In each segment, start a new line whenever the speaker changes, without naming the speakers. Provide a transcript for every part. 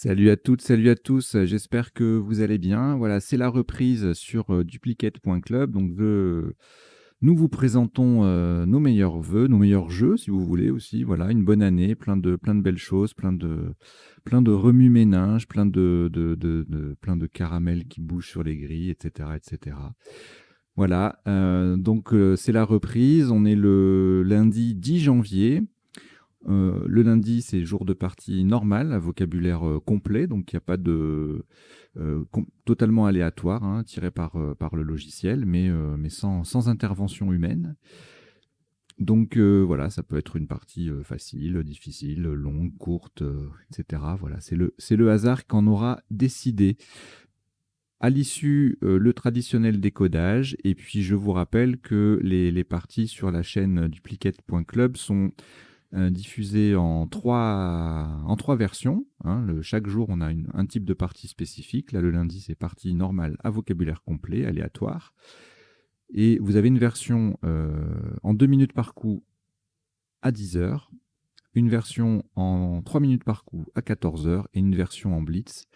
Salut à toutes, salut à tous, j'espère que vous allez bien. Voilà, c'est la reprise sur, duplicate.club. Nous vous présentons, nos meilleurs vœux, nos meilleurs jeux si vous voulez aussi. Voilà, une bonne année, plein de belles choses, plein de remue-ménage, plein de caramels qui bougent sur les grilles et cetera et cetera. Voilà, c'est la reprise. On est le lundi 10 janvier. Le lundi, c'est jour de partie normal, à vocabulaire complet, donc il n'y a pas de totalement aléatoire, hein, tiré par le logiciel, mais sans intervention humaine. Donc voilà, ça peut être une partie facile, difficile, longue, courte, etc. Voilà, c'est le hasard qui en aura décidé. À l'issue, le traditionnel décodage, et puis je vous rappelle que les parties sur la chaîne duplicate.club sont diffusé en trois versions, hein. Chaque jour, on a un type de partie spécifique. Là, le lundi, c'est partie normale à vocabulaire complet, aléatoire. Et vous avez une version en 2 minutes par coup à 10 heures, une version en 3 minutes par coup à 14 heures et une version en blitz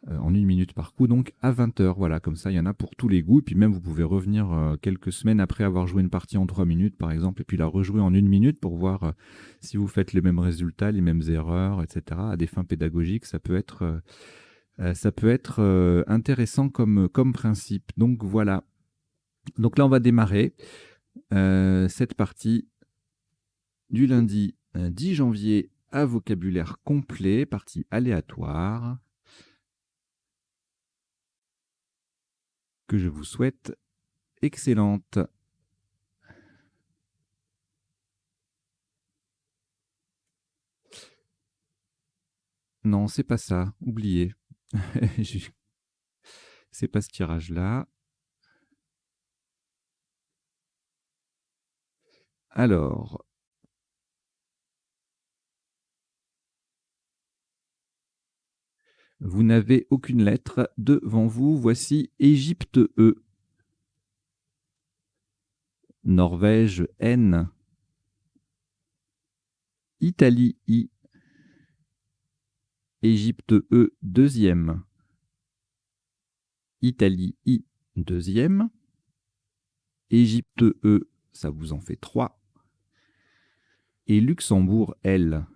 en 1 minute par coup, donc à 20 heures. Voilà, comme ça, il y en a pour tous les goûts. Et puis même, vous pouvez revenir quelques semaines après avoir joué une partie en 3 minutes, par exemple, et puis la rejouer en 1 minute pour voir si vous faites les mêmes résultats, les mêmes erreurs, etc. À des fins pédagogiques, ça peut être intéressant comme principe. Donc voilà. Donc là, on va démarrer cette partie du lundi 10 janvier à vocabulaire complet, partie aléatoire, que je vous souhaite excellente. Non, c'est pas ça, oubliez. Je- C'est pas ce tirage-là. Alors, vous n'avez aucune lettre devant vous. Voici Égypte E, Norvège N, Italie I, Égypte E deuxième, Italie I deuxième, Égypte E, ça vous en fait 3, et Luxembourg L.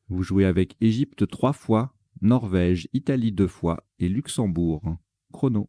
Vous jouez avec Égypte 3 fois, Norvège, Italie 2 fois et Luxembourg. Chrono.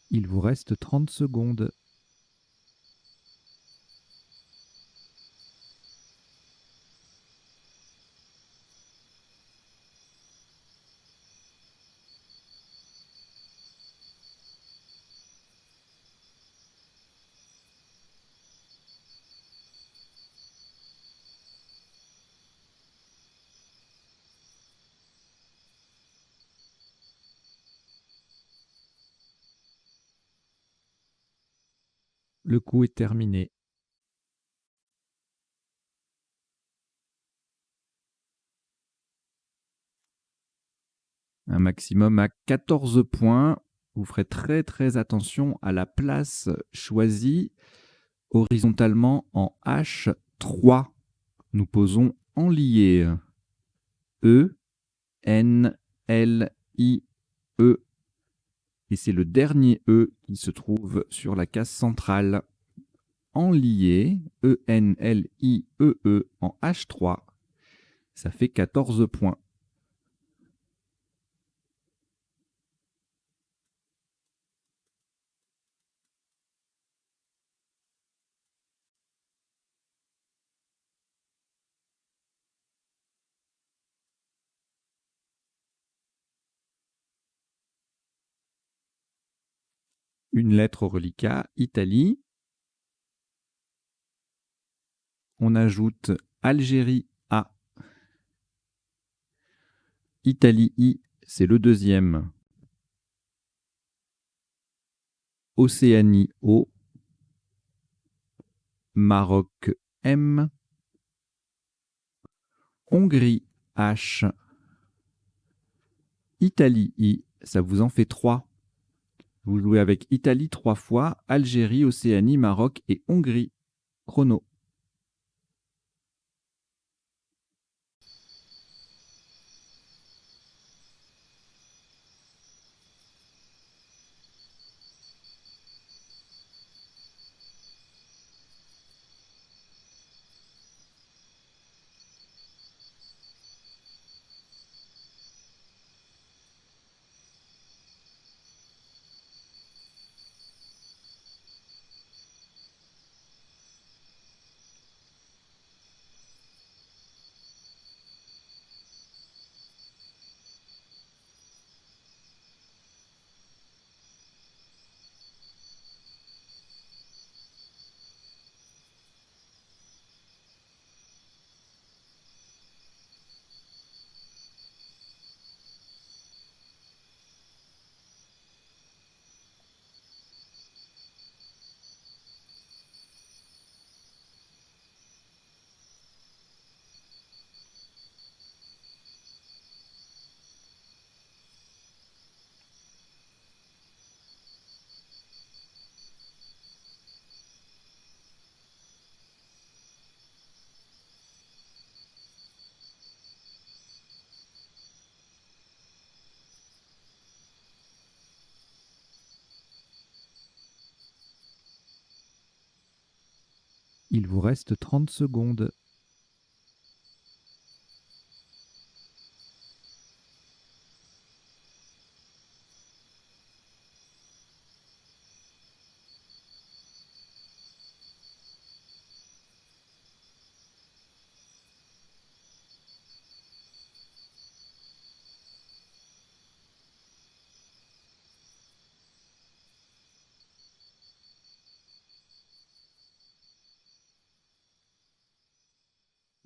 Il vous reste 30 secondes. Le coup est terminé. maximum à 14 points. Vous ferez très très attention à la place choisie horizontalement en H3. Nous posons enlié. E, N, L, I, E. Et c'est le dernier E qui se trouve sur la case centrale. Enlié, E, N, L, I, E, E en H3. Ça fait 14 points. Une lettre au reliquat, Italie. On ajoute Algérie A. Italie I, c'est le deuxième. Océanie O. Maroc M. Hongrie H. Italie I, ça vous en fait 3. Vous jouez avec Italie 3 fois, Algérie, Océanie, Maroc et Hongrie. Chrono. Il vous reste 30 secondes.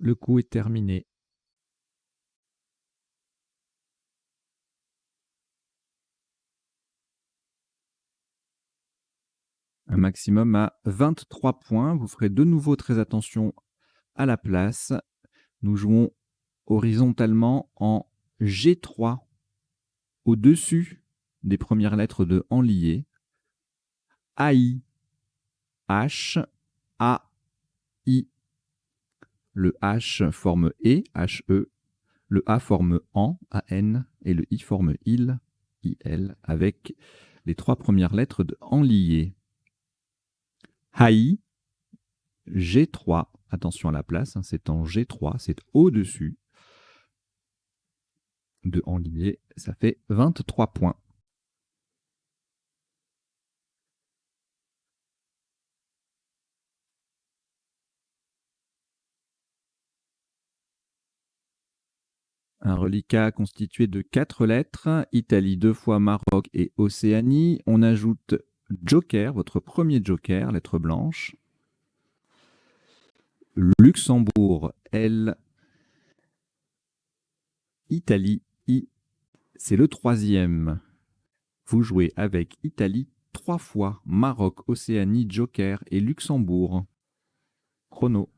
Le coup est terminé. Un maximum à 23 points. Vous ferez de nouveau très attention à la place. Nous jouons horizontalement en G3, au-dessus des premières lettres de enlié. AI, H, A, I. Le H forme E, H-E. Le A forme AN, A-N. Et le I forme IL, I-L, avec les 3 premières lettres de enlié. AI, G3. Attention à la place, hein, c'est en G3, c'est au-dessus de enlié. Ça fait 23 points. Un reliquat constitué de 4 lettres, Italie 2 fois, Maroc et Océanie. On ajoute Joker, votre premier Joker, lettre blanche. Luxembourg, L. Italie, I. C'est le troisième. Vous jouez avec Italie 3 fois, Maroc, Océanie, Joker et Luxembourg. Chrono.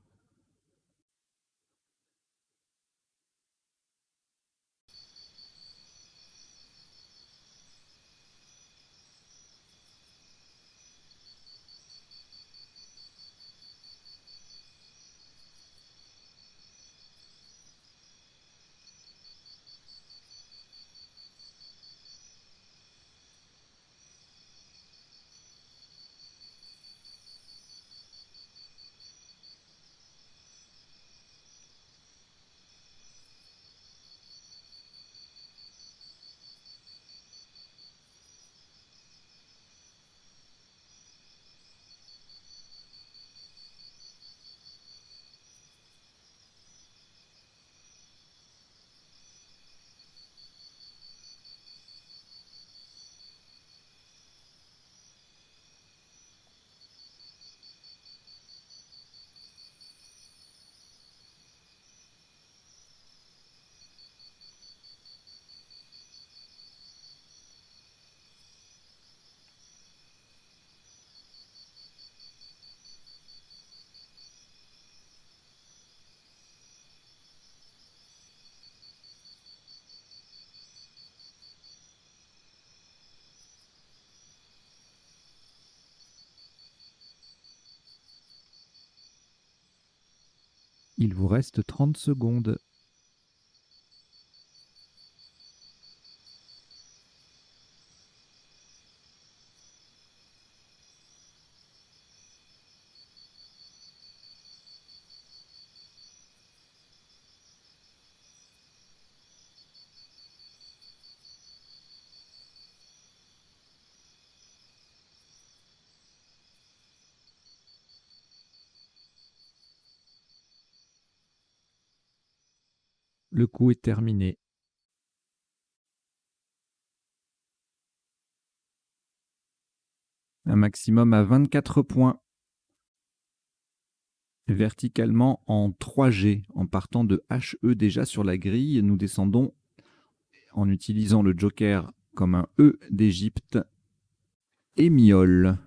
Il vous reste 30 secondes. Le coup est terminé. Un maximum à 24 points. Verticalement en 3G, en partant de HE déjà sur la grille, nous descendons en utilisant le joker comme un E d'Égypte. Émiole.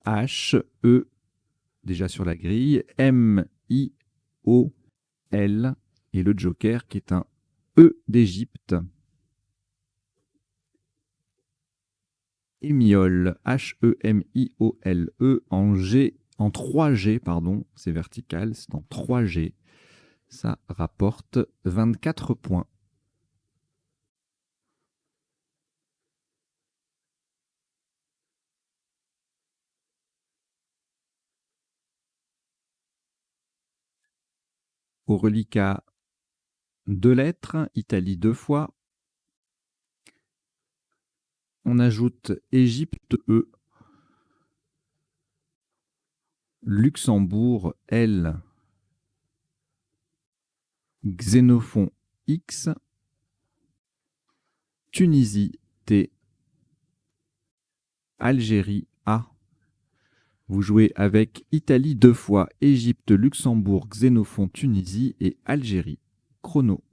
H, E, déjà sur la grille. M, I, O, L. Et le joker qui est un E d'Égypte. Émiole. H-E-M-I-O-L-E en G, en 3G, pardon. C'est vertical, c'est en 3G. Ça rapporte 24 points. Au reliquat, 2 lettres, Italie 2 fois. On ajoute Égypte E, Luxembourg L, Xénophon X, Tunisie T, Algérie A. Vous jouez avec Italie 2 fois, Égypte, Luxembourg, Xénophon, Tunisie et Algérie. Chrono.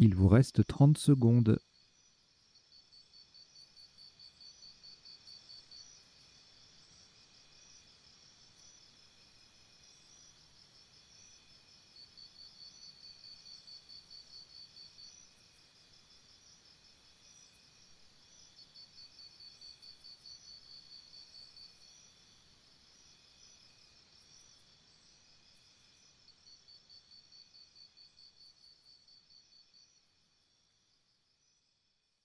Il vous reste 30 secondes.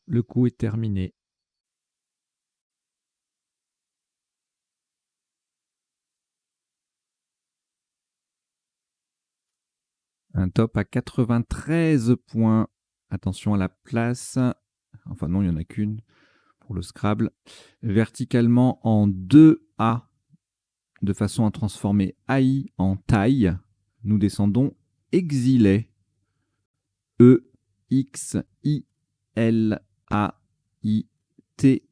Le coup est terminé. Un top à 93 points. Attention à la place. Enfin non, il n'y en a qu'une pour le Scrabble. Verticalement en 2A, de façon à transformer AI en taille. Nous descendons exilé. E, X, I, L, A, I, T.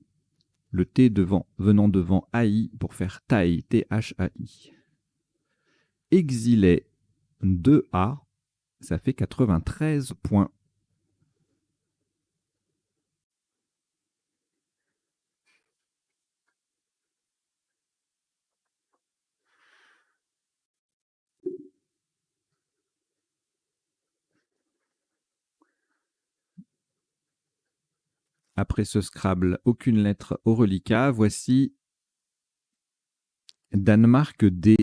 Le T devant, venant devant AI pour faire taille, T-H-A-I. Exilé 2A, ça fait 93 points. Après ce Scrabble, aucune lettre au reliquat. Voici Danemark D,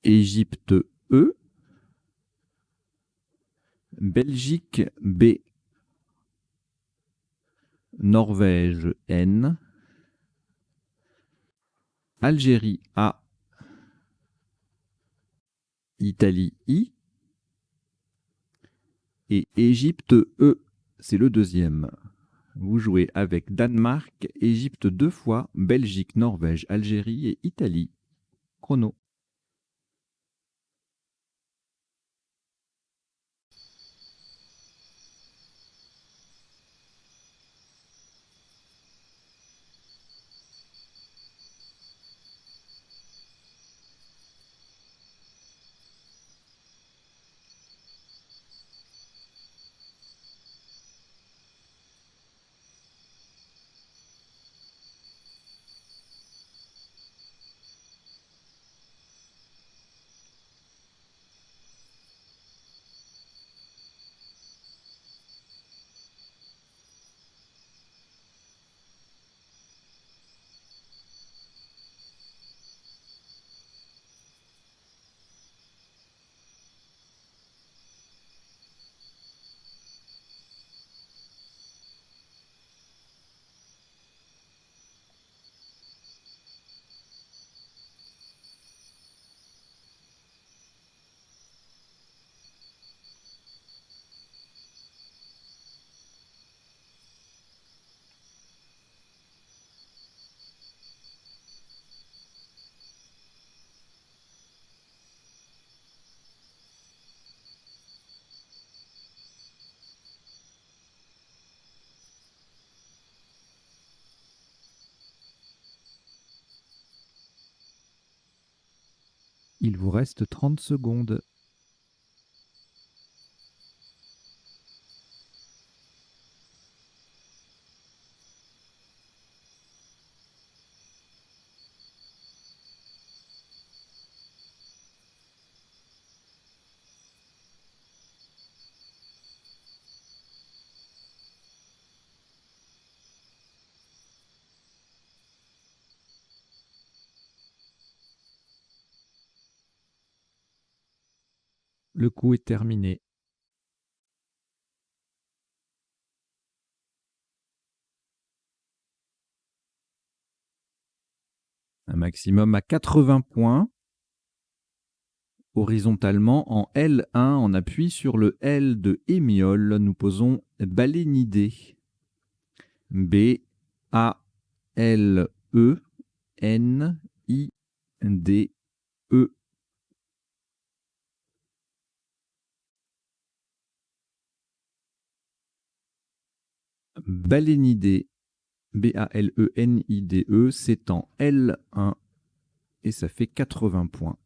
Égypte E, Belgique B, Norvège N, Algérie A, Italie I et Égypte E. C'est le deuxième. Vous jouez avec Danemark, Égypte 2 fois, Belgique, Norvège, Algérie et Italie. Chrono. Il vous reste 30 secondes. Le coup est terminé. Un maximum à 80 points. Horizontalement, en L1, on appuie sur le L de Émiole. Nous posons balénidé. B, A, L, E, N, I, D, E. Balénidé, B-A-L-E-N-I-D-E, c'est en L1 et ça fait 80 points.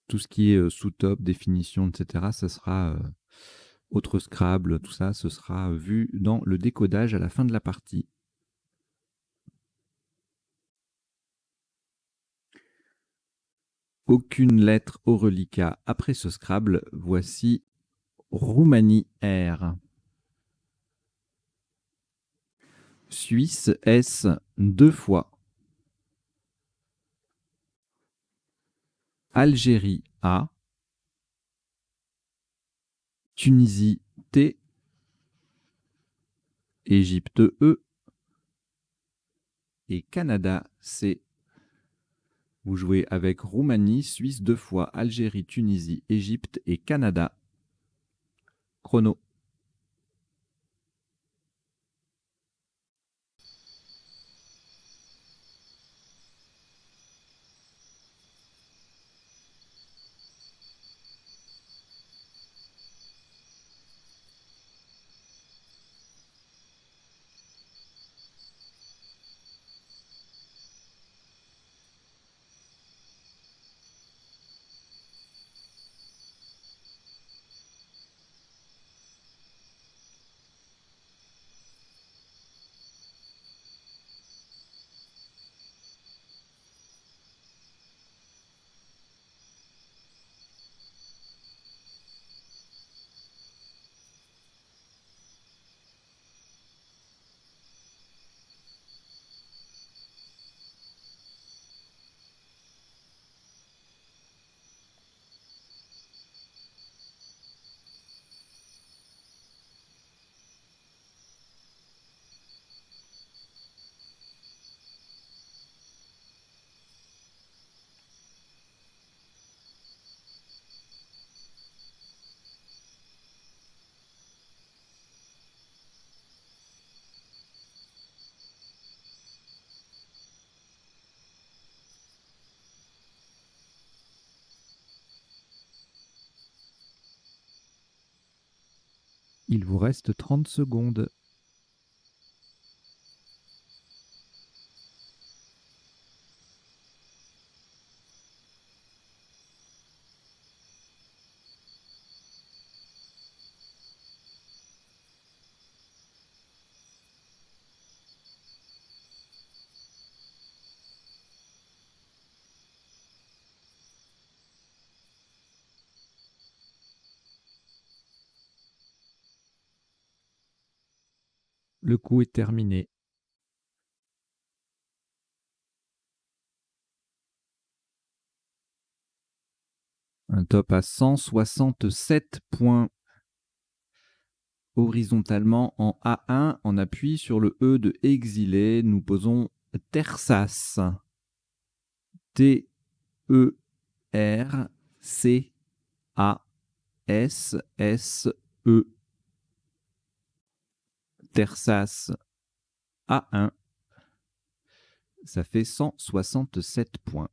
Tout ce qui est sous-top, définition, etc., ça sera autre Scrabble, tout ça, ce sera vu dans le décodage à la fin de la partie. Aucune lettre au reliquat après ce Scrabble. Voici Roumanie R. Suisse S 2 fois. Algérie A. Tunisie T. Égypte E. Et Canada C. Vous jouez avec Roumanie, Suisse 2 fois, Algérie, Tunisie, Égypte et Canada. Chrono. Il vous reste 30 secondes. Le coup est terminé. Un top à 167 points. Horizontalement en A1, on appuie sur le E de exilé. Nous posons Tersas. Terssasse. Tersas A1. Ça fait 167 points.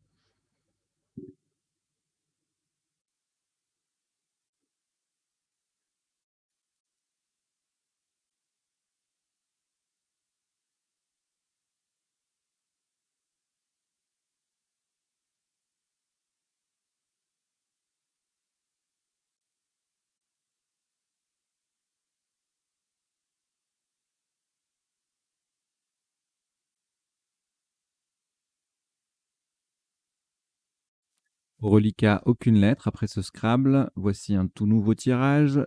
Au reliquat, aucune lettre après ce Scrabble. Voici un tout nouveau tirage.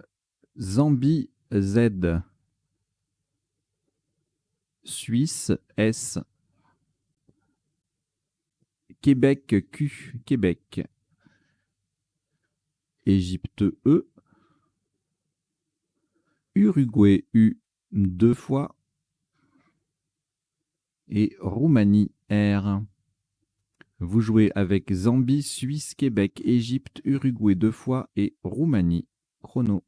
Zambie Z. Suisse S. Québec Q. Québec. Égypte E. Uruguay U 2 fois. Et Roumanie R. Vous jouez avec Zambie, Suisse, Québec, Égypte, Uruguay 2 fois et Roumanie. Chrono.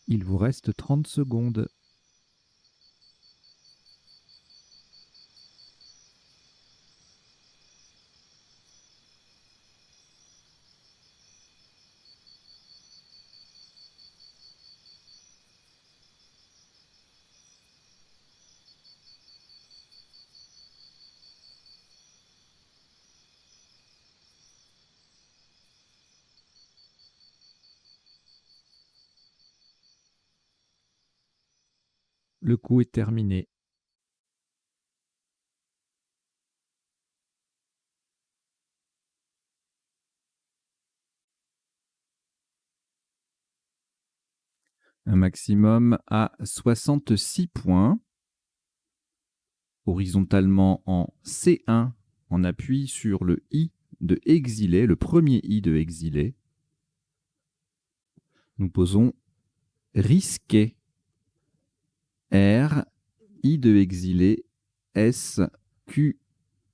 Il vous reste 30 secondes. Le coup est terminé. Un maximum à 66 points. Horizontalement en C1, on appuie sur le I de exilé, le premier I de exilé. Nous posons risqué. R, I de exilé, S, Q,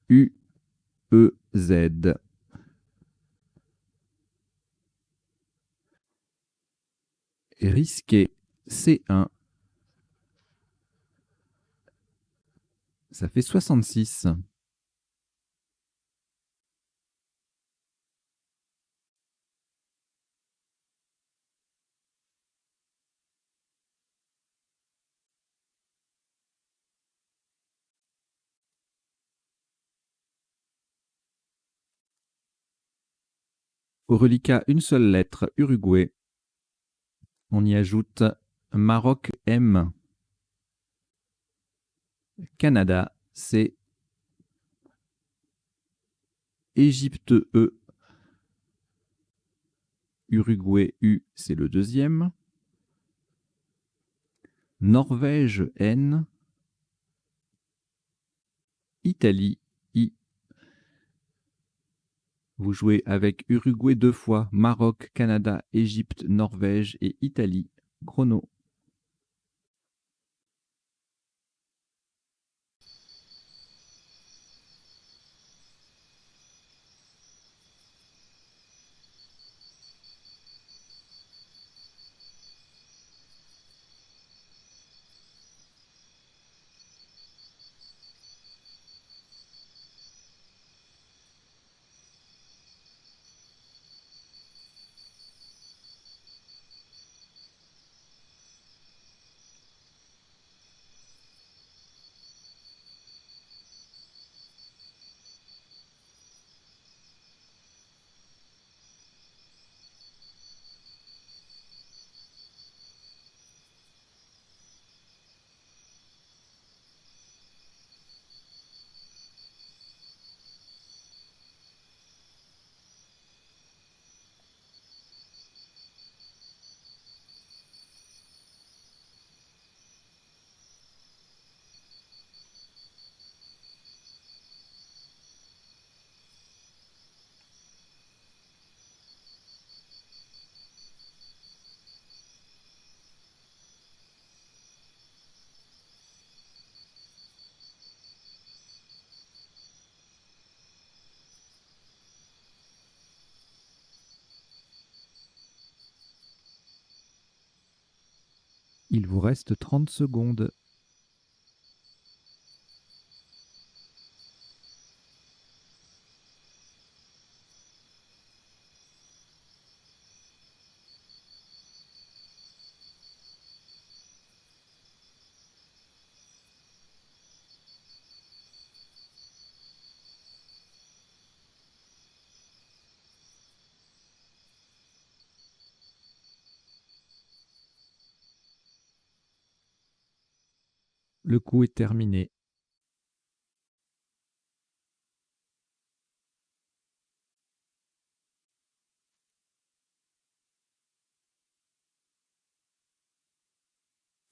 U, E, Z. Risqué C1. Ça fait 66. Au reliquat, une seule lettre, Uruguay. On y ajoute Maroc M. Canada C. Égypte E. Uruguay U, c'est le deuxième. Norvège N. Italie I. Vous jouez avec Uruguay 2 fois, Maroc, Canada, Égypte, Norvège et Italie. Chrono. Il vous reste 30 secondes. Le coup est terminé.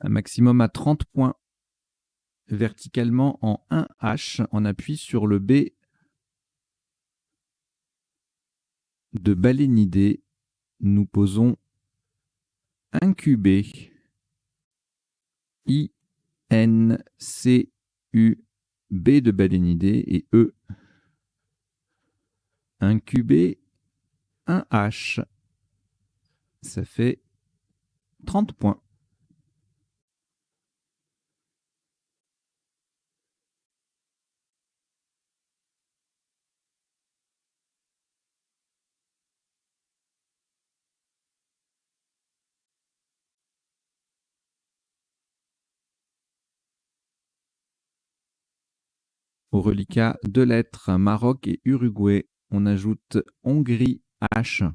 Un maximum à 30 points. Verticalement en 1H, on appuie sur le B de balénidé. Nous posons incubé. I-N-C-U, B de balénidé et E. Incubé, 1H. Ça fait 30 points. Au reliquat, 2 lettres, Maroc et Uruguay. On ajoute Hongrie H.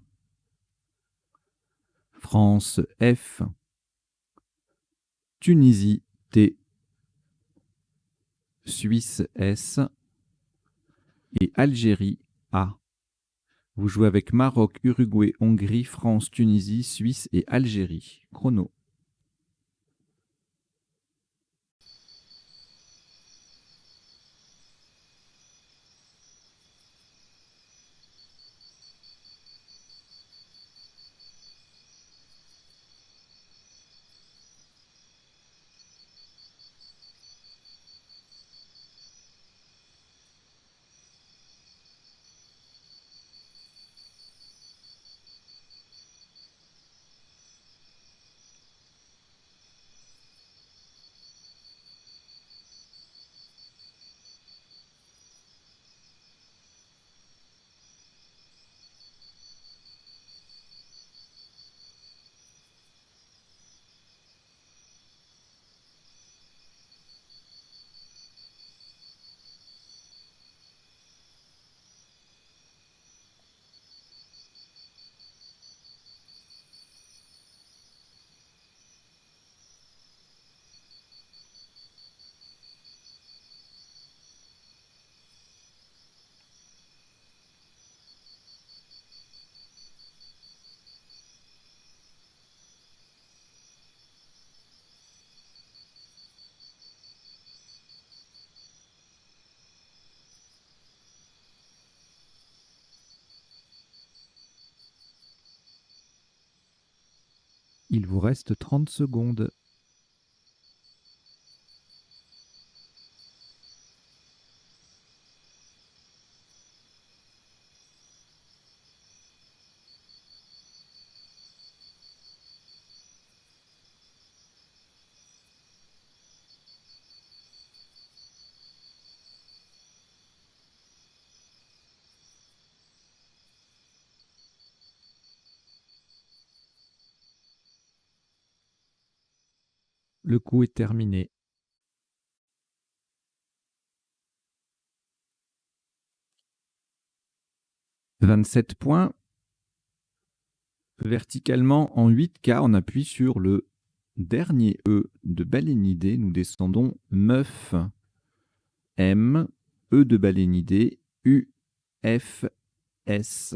France F. Tunisie T. Suisse S. Et Algérie A. Vous jouez avec Maroc, Uruguay, Hongrie, France, Tunisie, Suisse et Algérie. Chrono. Il vous reste 30 secondes. Le coup est terminé. « 27 points. Verticalement en 8K, on appuie sur le dernier E de balénidé. Nous descendons meuf, M, E de balénidé, U, F, S.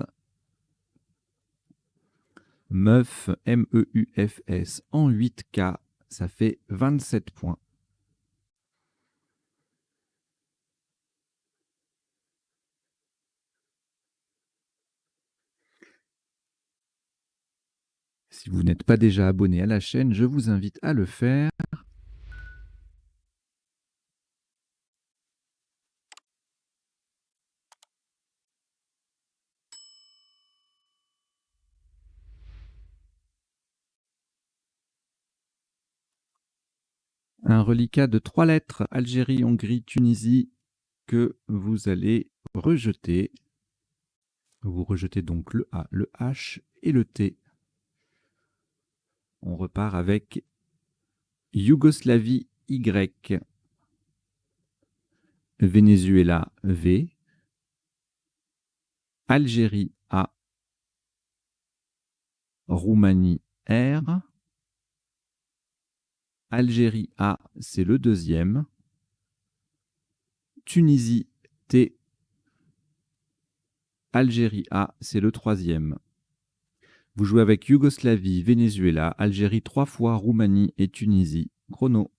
Meuf, M, E, U, F, S en 8K, ça fait 27 points. Si vous n'êtes pas déjà abonné à la chaîne, je vous invite à le faire. Un reliquat de 3 lettres, Algérie, Hongrie, Tunisie, que vous allez rejeter. Vous rejetez donc le A, le H et le T. On repart avec Yougoslavie, Y, Venezuela, V, Algérie, A, Roumanie, R, Algérie, A, c'est le deuxième, Tunisie, T, Algérie, A, c'est le troisième. Vous jouez avec Yougoslavie, Venezuela, Algérie 3 fois, Roumanie et Tunisie. Chrono.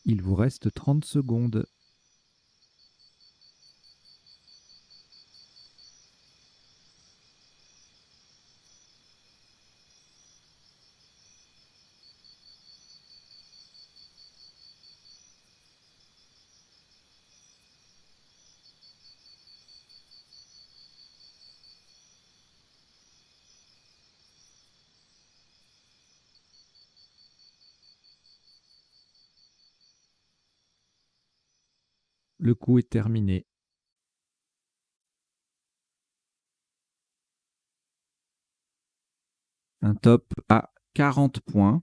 Il vous reste 30 secondes. Le coup est terminé. Un top à 40 points.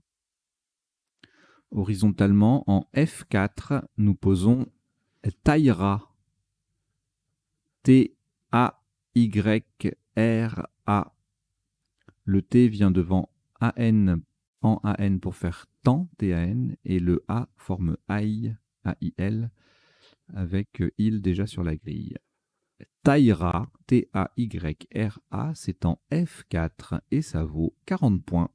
Horizontalement, en F4, nous posons Taïra. T-A-Y-R-A. Le T vient devant A-N en A-N pour faire temps, T-A-N, et le A forme aïe, A-I-L, avec il déjà sur la grille. Taïra, T-A-Y-R-A, c'est en F4 et ça vaut 40 points.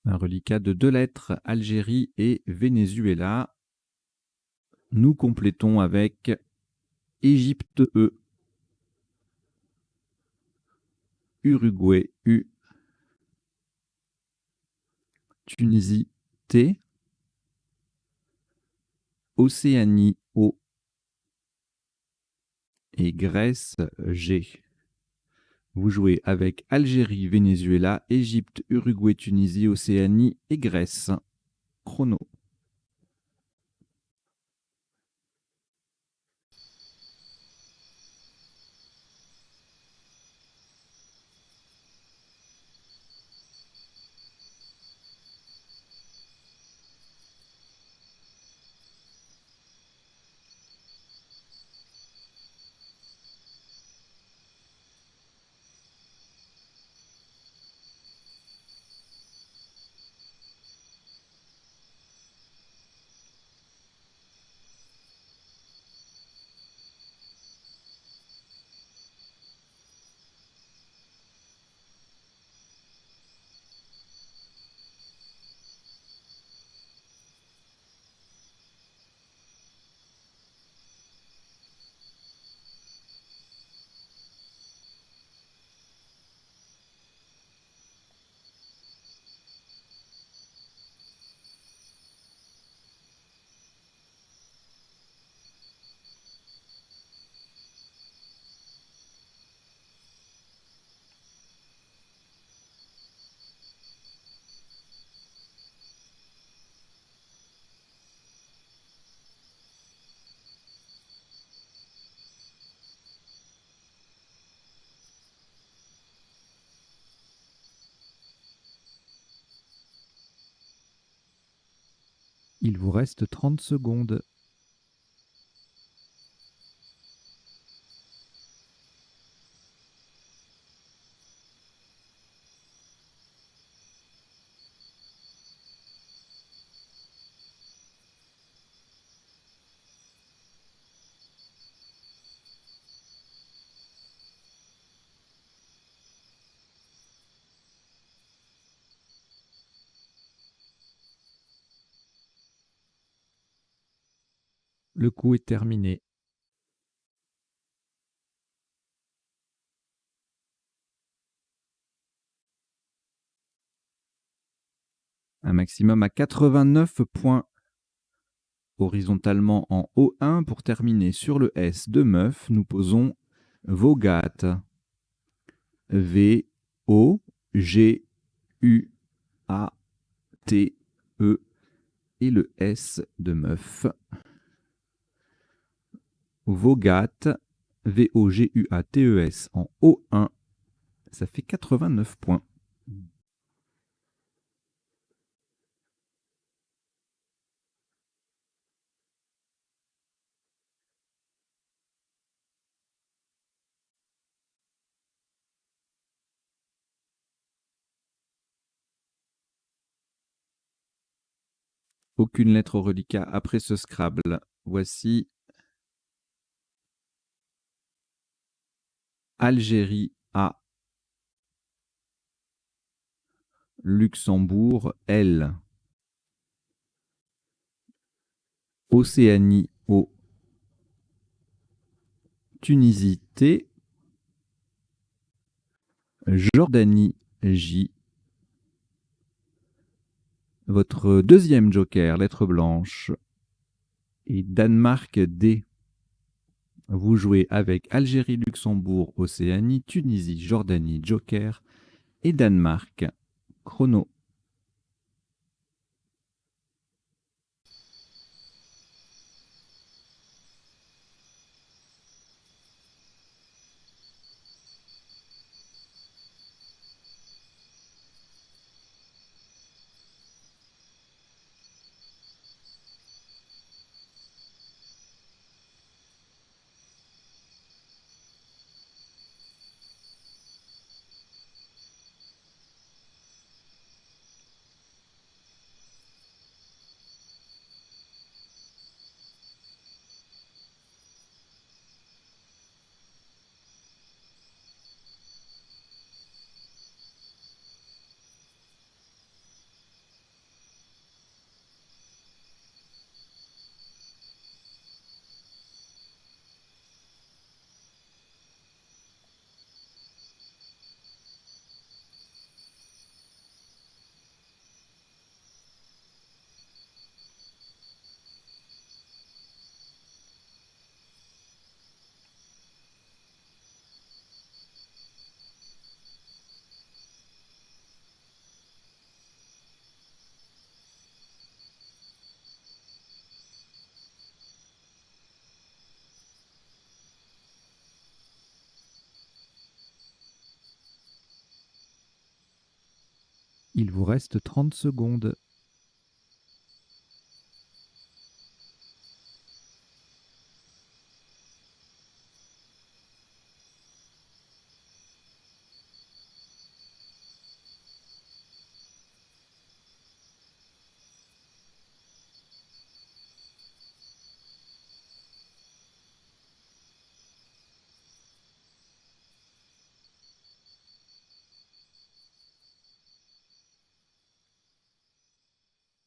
Un reliquat de 2 lettres, Algérie et Venezuela. Nous complétons avec Égypte E, Uruguay U, Tunisie T, Océanie O et Grèce G. Vous jouez avec Algérie, Venezuela, Égypte, Uruguay, Tunisie, Océanie et Grèce. Chrono. Il vous reste 30 secondes. Le coup est terminé. Un maximum à 89 points. Horizontalement en O1 pour terminer sur le S de meuf, nous posons Vogat. V O G U A T E et le S de meuf. Vogat, V O G U A T E S en O1, ça fait 89 points. Aucune lettre au reliquat après ce Scrabble. Voici Algérie A, Luxembourg L, Océanie O, Tunisie T, Jordanie J. Votre deuxième joker, lettre blanche, et Danemark D. Vous jouez avec Algérie, Luxembourg, Océanie, Tunisie, Jordanie, joker et Danemark. Chrono. Il vous reste 30 secondes.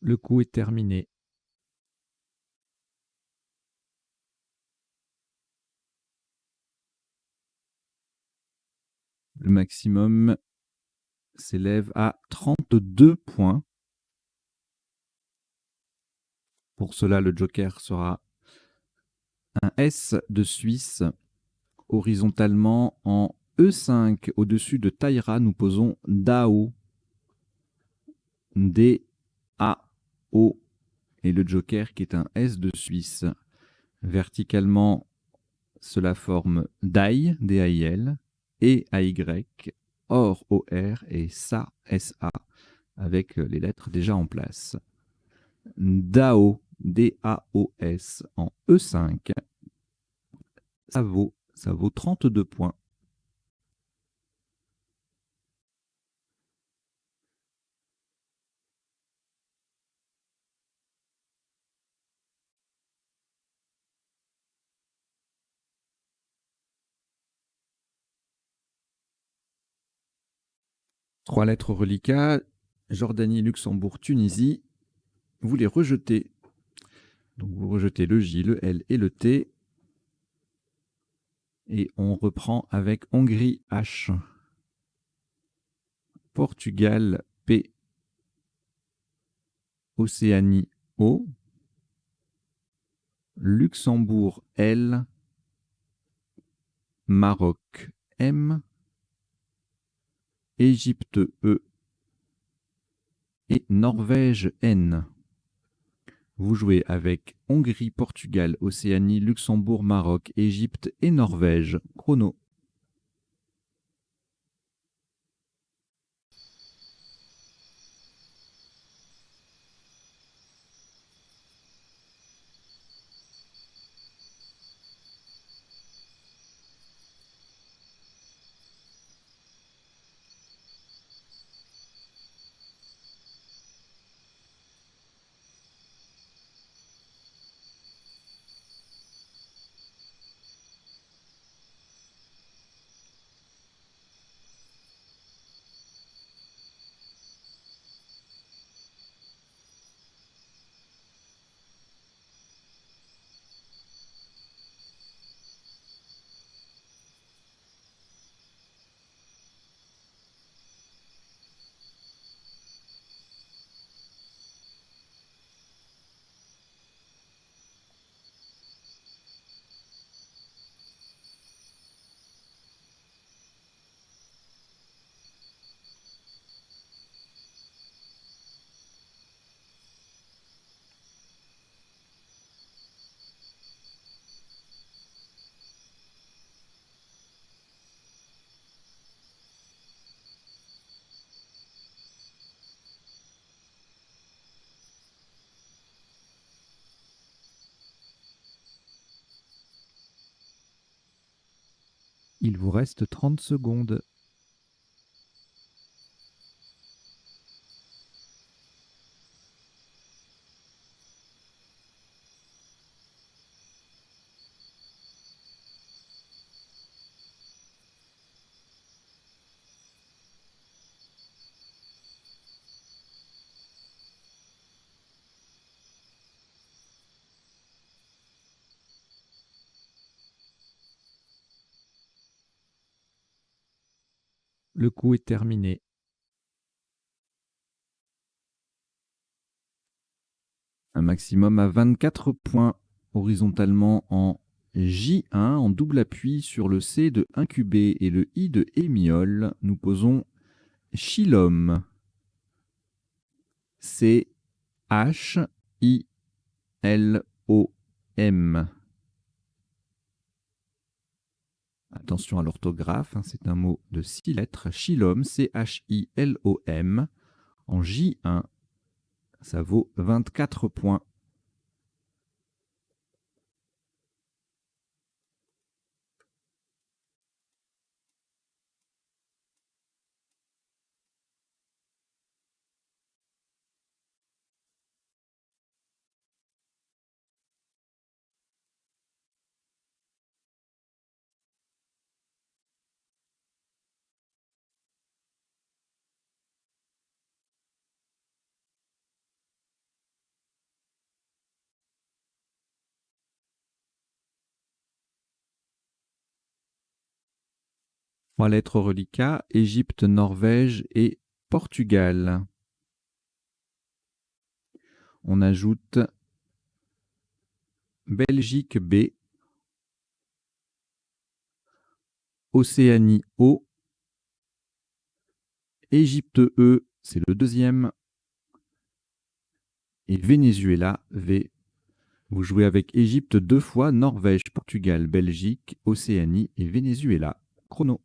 Le coup est terminé. Le maximum s'élève à 32 points. Pour cela, le joker sera un S de Suisse. Horizontalement en E5, au-dessus de Taïra, nous posons DAO. D-A-O. Et le joker qui est un S de Suisse. Verticalement, cela forme DAI, D-A-I-L, et A-Y, OR, O-R, et SA, S-A, avec les lettres déjà en place. DAO, D-A-O-S, en E5. Ça vaut 32 points. Trois lettres reliquats, Jordanie, Luxembourg, Tunisie. Vous les rejetez. Donc vous rejetez le J, le L et le T. Et on reprend avec Hongrie H. Portugal P. Océanie O. Luxembourg L. Maroc M. Égypte E. Et Norvège N. Vous jouez avec Hongrie, Portugal, Océanie, Luxembourg, Maroc, Égypte et Norvège. Chrono. Il vous reste 30 secondes. Le coup est terminé. Un maximum à 24 points, horizontalement en J1, en double appui sur le C de incubé et le I de émiole. Nous posons Chilom. C-H-I-L-O-M. Attention à l'orthographe, c'est un mot de 6 lettres. Chilom, C-H-I-L-O-M. En J1, ça vaut 24 points. Trois lettres reliquats, Égypte, Norvège et Portugal. On ajoute Belgique B, Océanie O, Égypte E, c'est le deuxième, et Venezuela V. Vous jouez avec Égypte 2 fois, Norvège, Portugal, Belgique, Océanie et Venezuela. Chrono.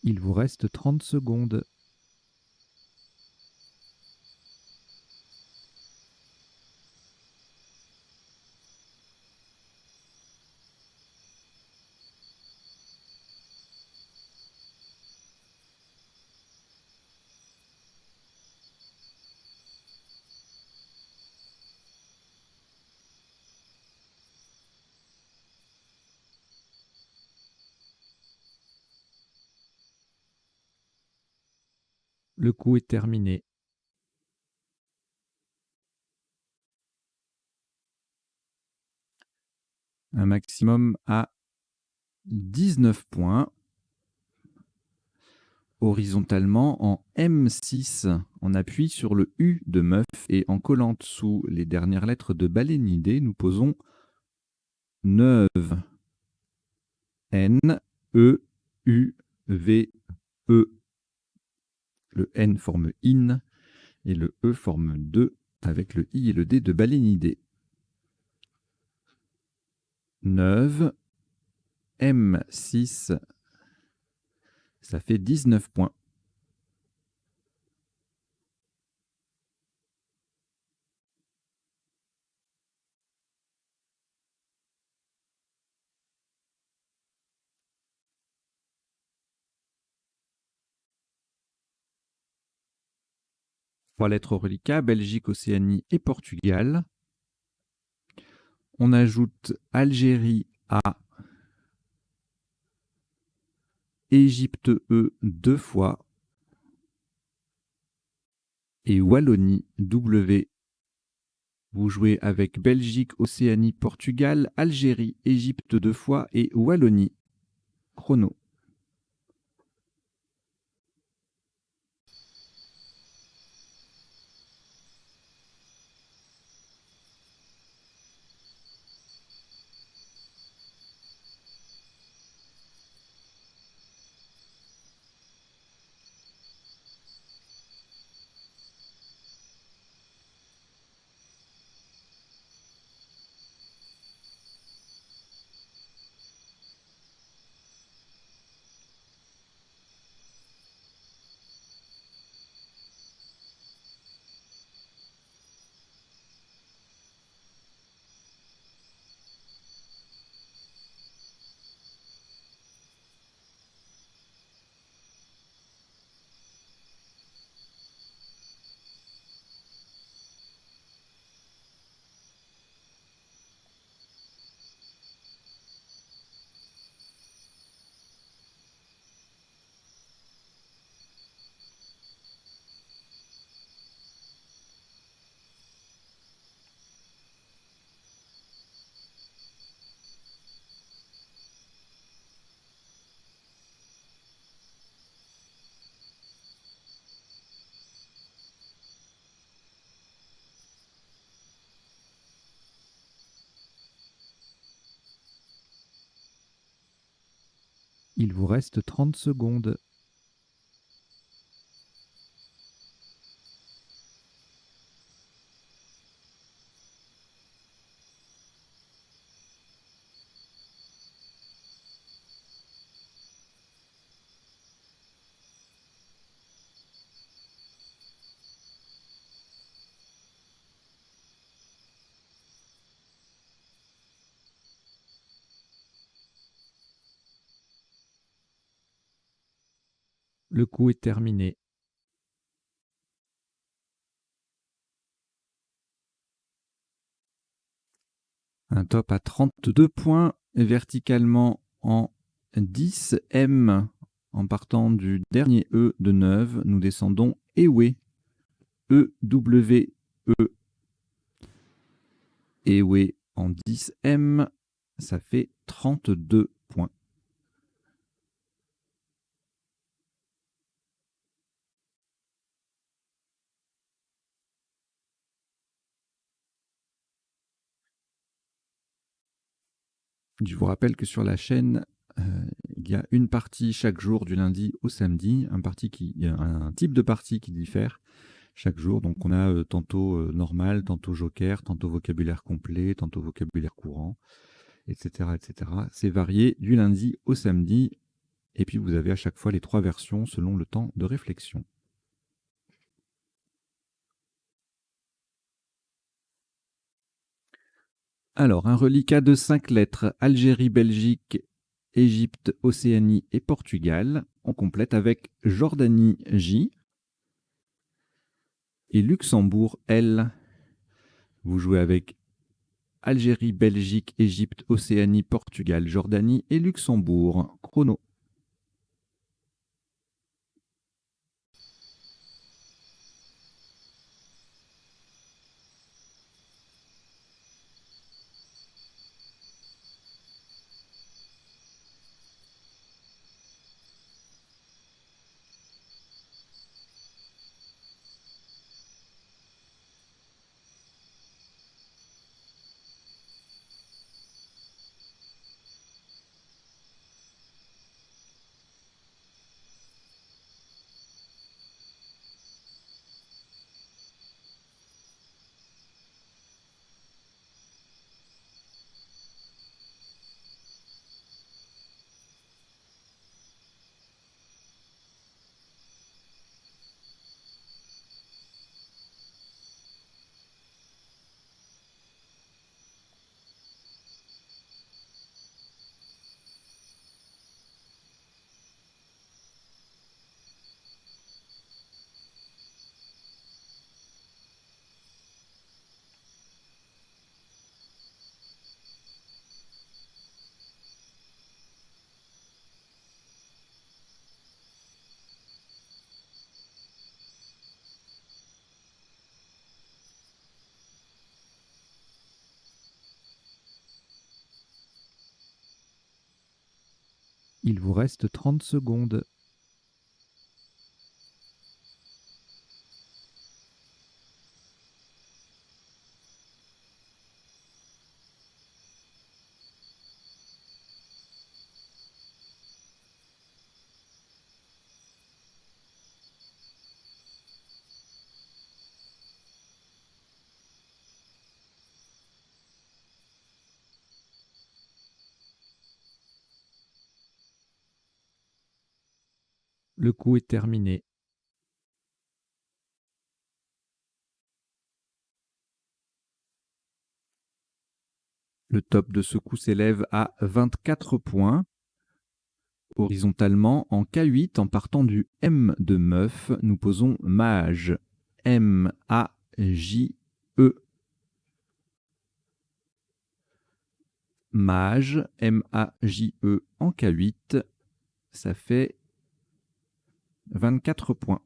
Il vous reste 30 secondes. Le coup est terminé. Un maximum à 19 points. Horizontalement en M6. On appuie sur le U de meuf et en collant sous les dernières lettres de balénidé, nous posons 9. N, E, U, V, E. Le N forme IN et le E forme 2 avec le I et le D de balénidé. 9, M6, ça fait 19 points. Trois lettres reliquats, Belgique, Océanie et Portugal. On ajoute Algérie A, Égypte E 2 fois et Wallonie W. Vous jouez avec Belgique, Océanie, Portugal, Algérie, Égypte 2 fois et Wallonie. Chrono. Il vous reste 30 secondes. Le coup est terminé. Un top à 32 points, verticalement en 10 M. En partant du dernier E de Neuve, nous descendons Ewe. E-W-E. Ewe en 10 M, ça fait 32 points. Je vous rappelle que sur la chaîne, il y a une partie chaque jour du lundi au samedi, il y a un type de partie qui diffère chaque jour. Donc on a tantôt normal, tantôt joker, tantôt vocabulaire complet, tantôt vocabulaire courant, etc., etc. C'est varié du lundi au samedi. Et puis vous avez à chaque fois les 3 versions selon le temps de réflexion. Alors, un reliquat de 5 lettres, Algérie, Belgique, Égypte, Océanie et Portugal. On complète avec Jordanie, J, et Luxembourg, L. Vous jouez avec Algérie, Belgique, Égypte, Océanie, Portugal, Jordanie et Luxembourg. Chrono. Il vous reste 30 secondes. Le coup est terminé. Le top de ce coup s'élève à 24 points. Horizontalement, en K8, en partant du M de meuf, nous posons mage. M-A-J-E. Mage, M-A-J-E en K8, ça fait 24 points.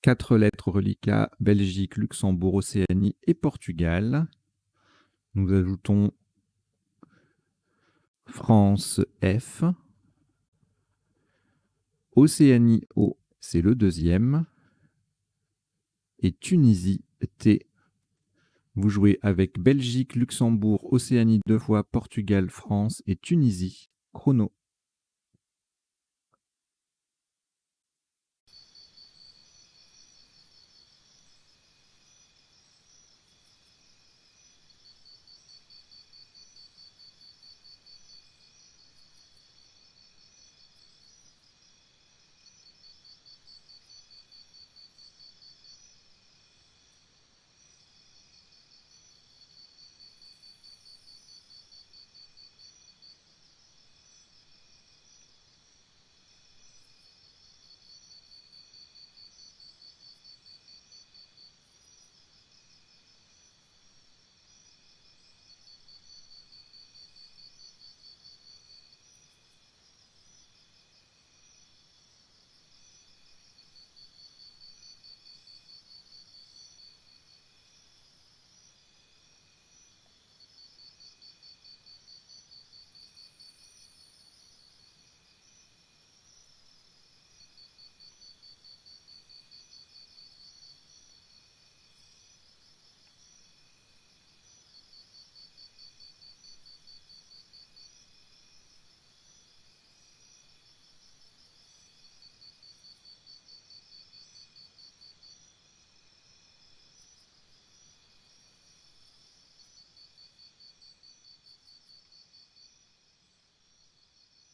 4 lettres reliquats, Belgique, Luxembourg, Océanie et Portugal. Nous ajoutons France F. Océanie O, c'est le deuxième. Et Tunisie T. Vous jouez avec Belgique, Luxembourg, Océanie 2 fois, Portugal, France et Tunisie. Chrono.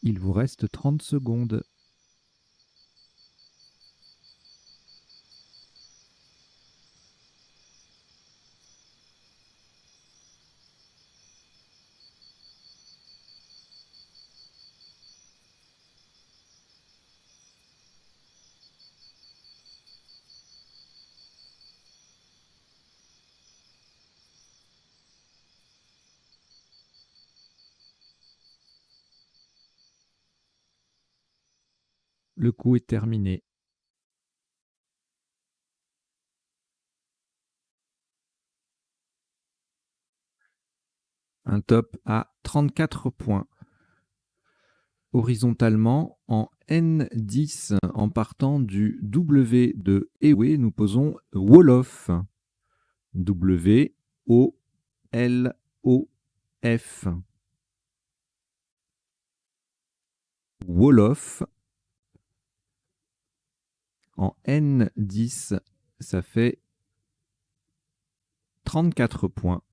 Il vous reste 30 secondes. Le coup est terminé. Un top à 34 points. Horizontalement, en N10, en partant du W de Ewe, nous posons Wolof. W-O-L-O-F. Wolof. En N10, ça fait 34 points.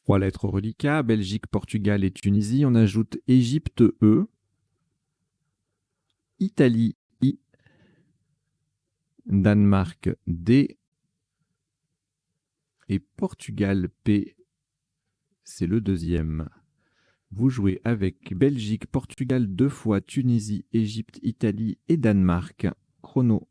Trois lettres reliquats, Belgique, Portugal et Tunisie. On ajoute Égypte E, Italie I, Danemark D et Portugal P, c'est le deuxième. Vous jouez avec Belgique, Portugal 2 fois, Tunisie, Égypte, Italie et Danemark. Chrono.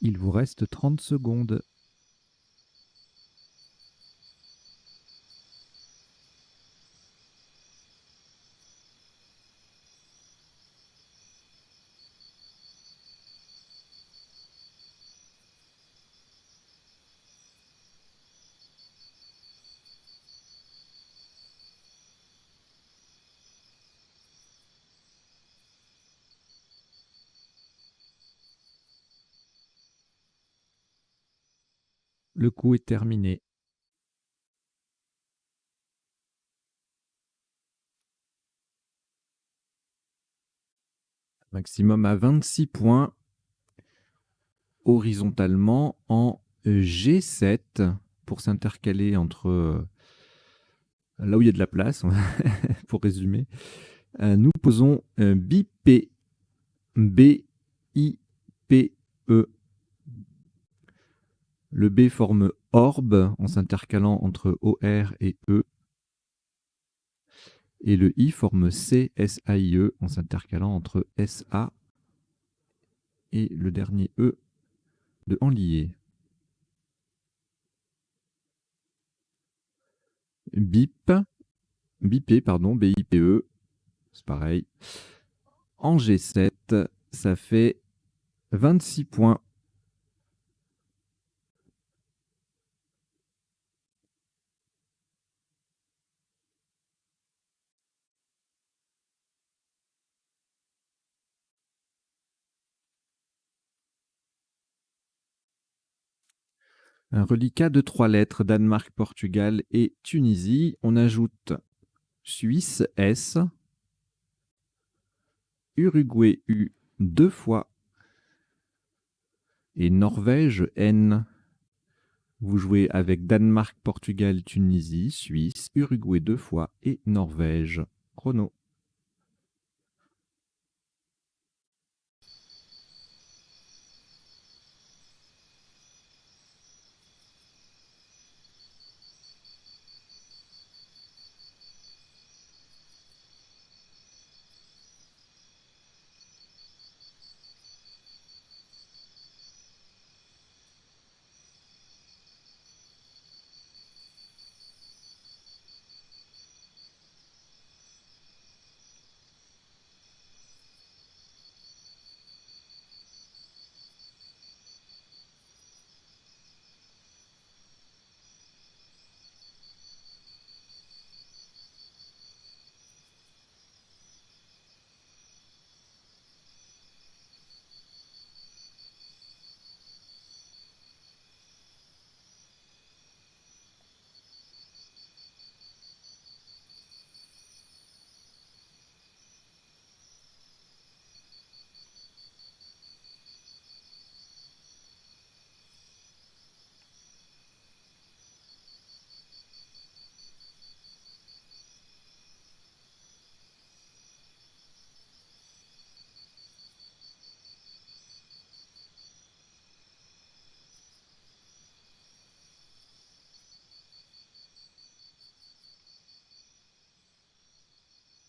Il vous reste 30 secondes. Le coup est terminé. Maximum à 26 points. Horizontalement en G7 pour s'intercaler entre là où il y a de la place, pour résumer. Nous posons BIP, B-I-P-E. Le B forme orbe en s'intercalant entre O-R et E. Et le I forme C, S-A-I-E en s'intercalant entre S-A et le dernier E de enlié. BIP, BIP, pardon, B-I-P-E, c'est pareil. En G7, ça fait 26 points. Un reliquat de 3 lettres, Danemark, Portugal et Tunisie. On ajoute Suisse, S, Uruguay, U, 2 fois, et Norvège, N. Vous jouez avec Danemark, Portugal, Tunisie, Suisse, Uruguay 2 fois et Norvège. Chrono.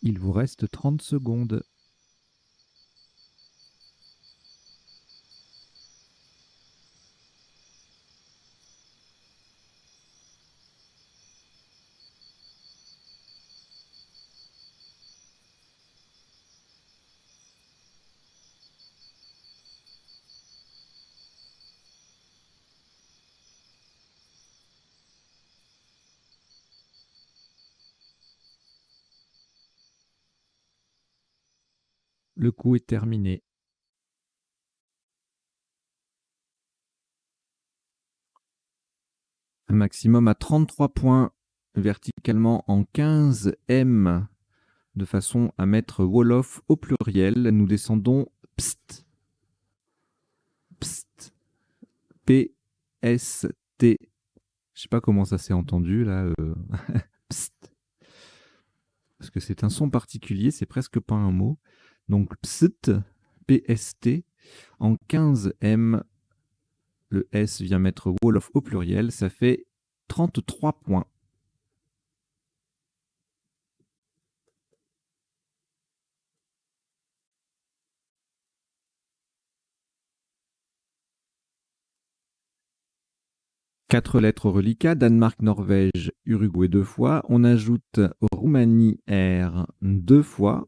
Il vous reste 30 secondes. Le coup est terminé. Un maximum à 33 points verticalement en 15 M de façon à mettre Wolof au pluriel. Nous descendons pst, pst, P-S-T. Je sais pas comment ça s'est entendu là. Pst. Parce que c'est un son particulier, c'est presque pas un mot. Donc pst, P-S-T, en 15 M, le S vient mettre Wolof au pluriel, ça fait 33 points. 4 lettres au reliquat, Danemark, Norvège, Uruguay 2 fois. On ajoute Roumanie R 2 fois.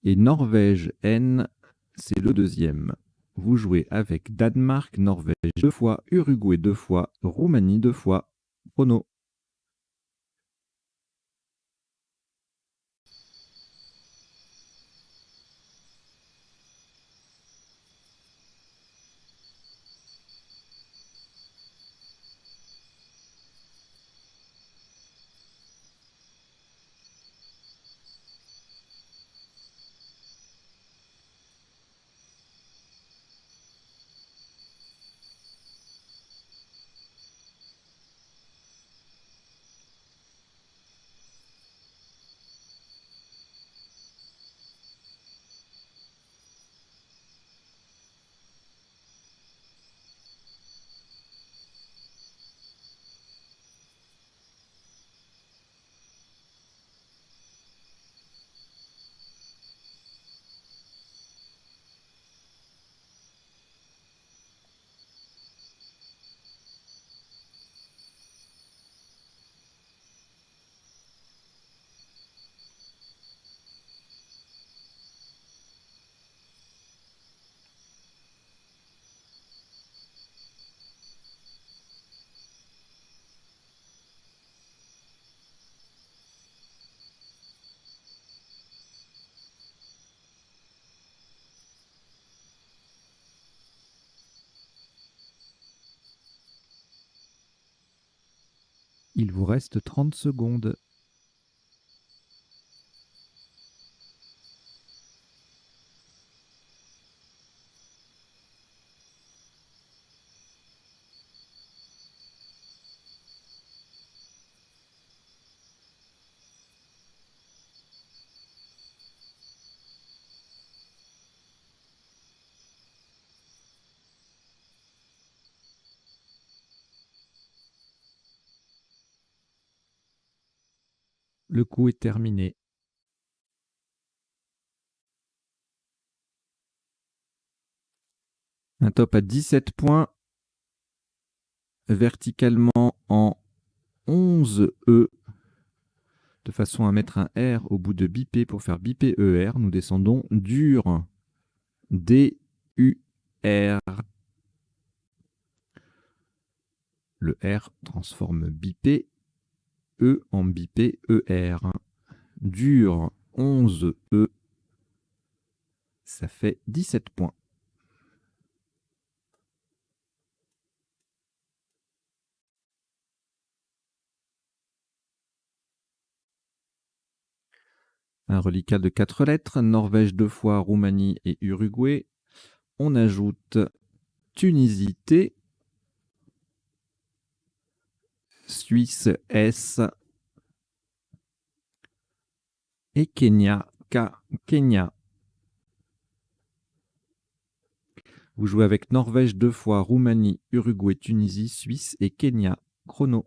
Et Norvège N, c'est le deuxième. Vous jouez avec Danemark, Norvège 2 fois, Uruguay 2 fois, Roumanie 2 fois. Chrono. Il vous reste 30 secondes. Le coup est terminé. Un top à 17 points. Verticalement en 11 E. De façon à mettre un R au bout de bipé pour faire bipé ER. Nous descendons dur. D-U-R. Le R transforme bipé E en bipé ER. Dur 11 E. Ça fait 17 points. Un reliquat de 4 lettres, Norvège 2 fois, Roumanie et Uruguay. On ajoute Tunisie T, Suisse S et Kenya K. Kenya. Vous jouez avec Norvège 2 fois, Roumanie, Uruguay, Tunisie, Suisse et Kenya. Chrono.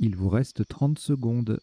Il vous reste 30 secondes.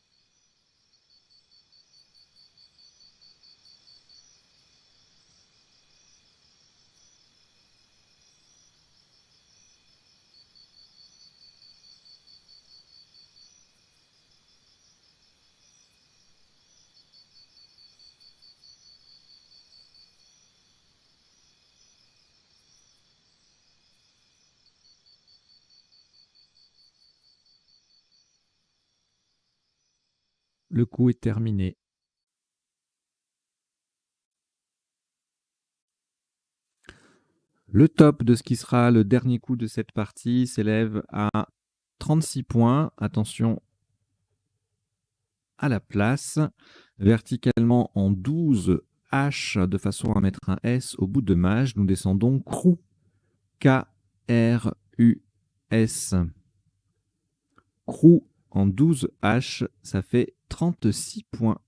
Le coup est terminé. Le top de ce qui sera le dernier coup de cette partie s'élève à 36 points. Attention à la place. Verticalement en 12 H de façon à mettre un S au bout de mage. Nous descendons Crous. K-R-U-S. Crous en 12 H, ça fait 36 points.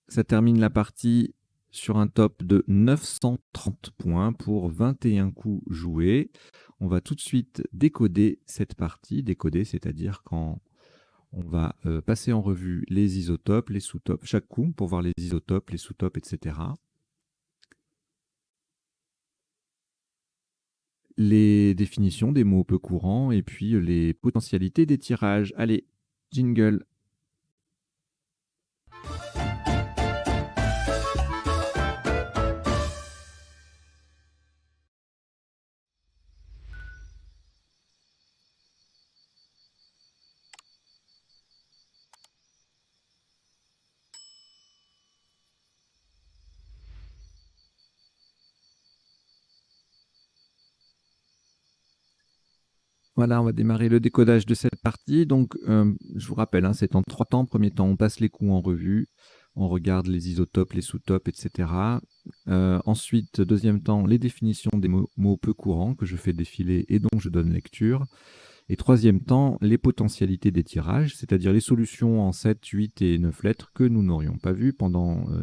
Ça termine la partie sur un top de 930 points pour 21 coups joués. On va tout de suite décoder cette partie. Décoder, c'est-à-dire quand on va passer en revue les isotopes, les sous-topes, chaque coup pour voir les isotopes, les sous-topes, etc. Les définitions des mots peu courants et puis les potentialités des tirages. Allez, jingle. Voilà, on va démarrer le décodage de cette partie. Donc, je vous rappelle, hein, c'est en 3 temps. Premier temps, on passe les coups en revue. On regarde les isotopes, les sous-topes, etc. Ensuite, deuxième temps, les définitions des mots peu courants que je fais défiler et dont je donne lecture. Et troisième temps, les potentialités des tirages, c'est-à-dire les solutions en 7, 8 et 9 lettres que nous n'aurions pas vues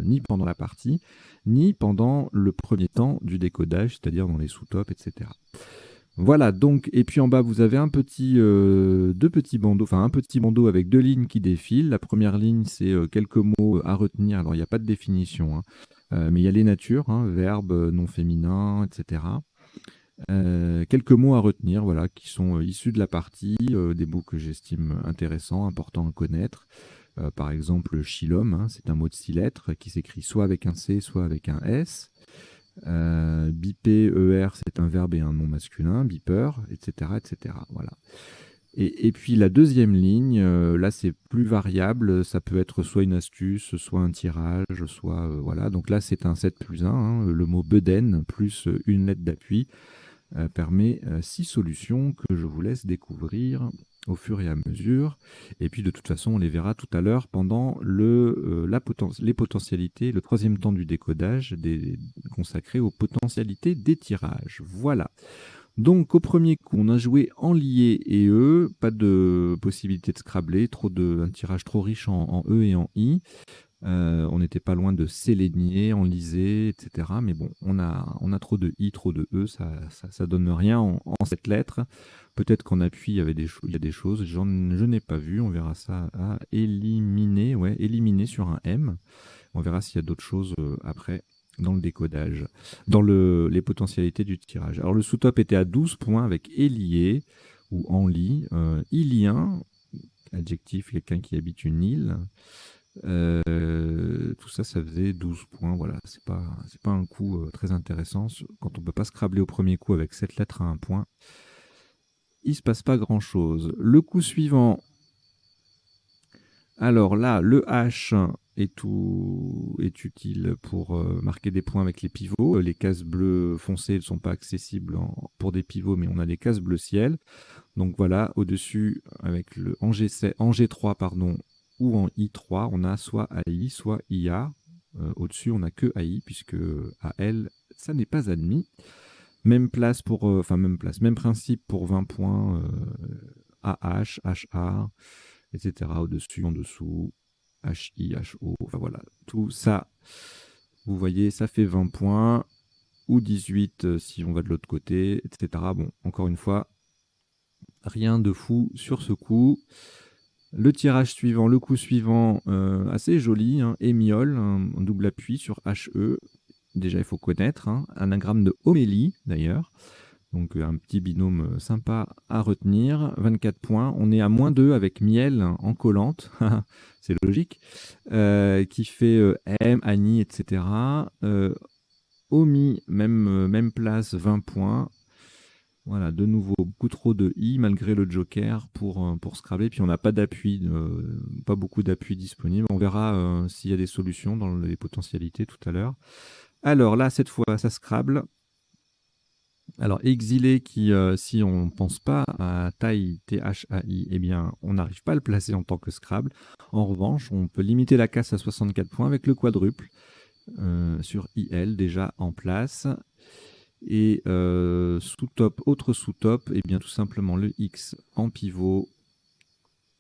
ni pendant la partie, ni pendant le premier temps du décodage, c'est-à-dire dans les sous-topes, etc. Voilà, donc, et puis en bas, vous avez un petit bandeau avec 2 lignes qui défilent. La première ligne, c'est quelques mots à retenir. Alors, il n'y a pas de définition, hein, mais il y a les natures, hein, verbes, nom féminin, etc. Quelques mots à retenir, voilà, qui sont issus de la partie, des mots que j'estime intéressants, importants à connaître. Par exemple, chilom, hein, c'est un mot de 6 lettres qui s'écrit soit avec un C, soit avec un S. Biper, ER, c'est un verbe et un nom masculin, beeper, etc. etc. Voilà. Et puis la deuxième ligne, là c'est plus variable, ça peut être soit une astuce, soit un tirage, soit voilà. Donc là c'est un 7+1, hein, le mot bedaine plus une lettre d'appui permet 6 solutions que je vous laisse découvrir au fur et à mesure. Et puis de toute façon, on les verra tout à l'heure pendant les potentialités, le troisième temps du décodage consacré aux potentialités des tirages. Voilà. Donc au premier coup, on a joué en lié et E, pas de possibilité de scrabler, un tirage trop riche en E et en I. On n'était pas loin de sélénier, enliser, etc. Mais bon, on a trop de I, trop de E, ça donne rien en cette lettre. Peut-être qu'en appui, il y a des choses, je n'ai pas vu, on verra ça à éliminer, ouais, éliminer sur un M. On verra s'il y a d'autres choses après dans le décodage, dans les potentialités du tirage. Alors le sous-top était à 12 points avec élié ou enli, ilien, adjectif, quelqu'un qui habite une île. Tout ça, ça faisait 12 points. Voilà, c'est pas un coup très intéressant. Quand on peut pas scrabler au premier coup avec 7 lettres à un point, il se passe pas grand-chose. Le coup suivant, alors là, le H est utile pour marquer des points avec les pivots. Les cases bleues foncées ne sont pas accessibles pour des pivots, mais on a des cases bleu ciel. Donc voilà, au-dessus, avec en G3, pardon, ou en I3, on a soit AI, soit IA. Au-dessus, on n'a que AI, puisque AL, ça n'est pas admis. Même place même principe pour 20 points, AH, HA, etc. Au-dessus, en dessous, HI, HO, enfin voilà. Tout ça, vous voyez, ça fait 20 points. ou 18 si on va de l'autre côté, etc. Bon, encore une fois, rien de fou sur ce coup. Le tirage suivant, le coup suivant, assez joli, hein, Émiole, un double appui sur HE. Déjà, il faut connaître, hein, anagramme de homélie d'ailleurs. Donc un petit binôme sympa à retenir. 24 points. On est à -2 avec Miel en collante. C'est logique. Qui fait M, Annie, etc. Omi, même place, 20 points. Voilà, de nouveau, beaucoup trop de I malgré le joker pour Scrabble. Puis on n'a pas d'appui, pas beaucoup d'appui disponible. On verra s'il y a des solutions dans les potentialités tout à l'heure. Alors là, cette fois, ça Scrabble. Alors, exilé qui, si on ne pense pas à taille, T-H-A-I, eh bien, on n'arrive pas à le placer en tant que Scrabble. En revanche, on peut limiter la casse à 64 points avec le quadruple sur IL déjà en place. Et sous-top, autre sous-top, eh bien, tout simplement le X en pivot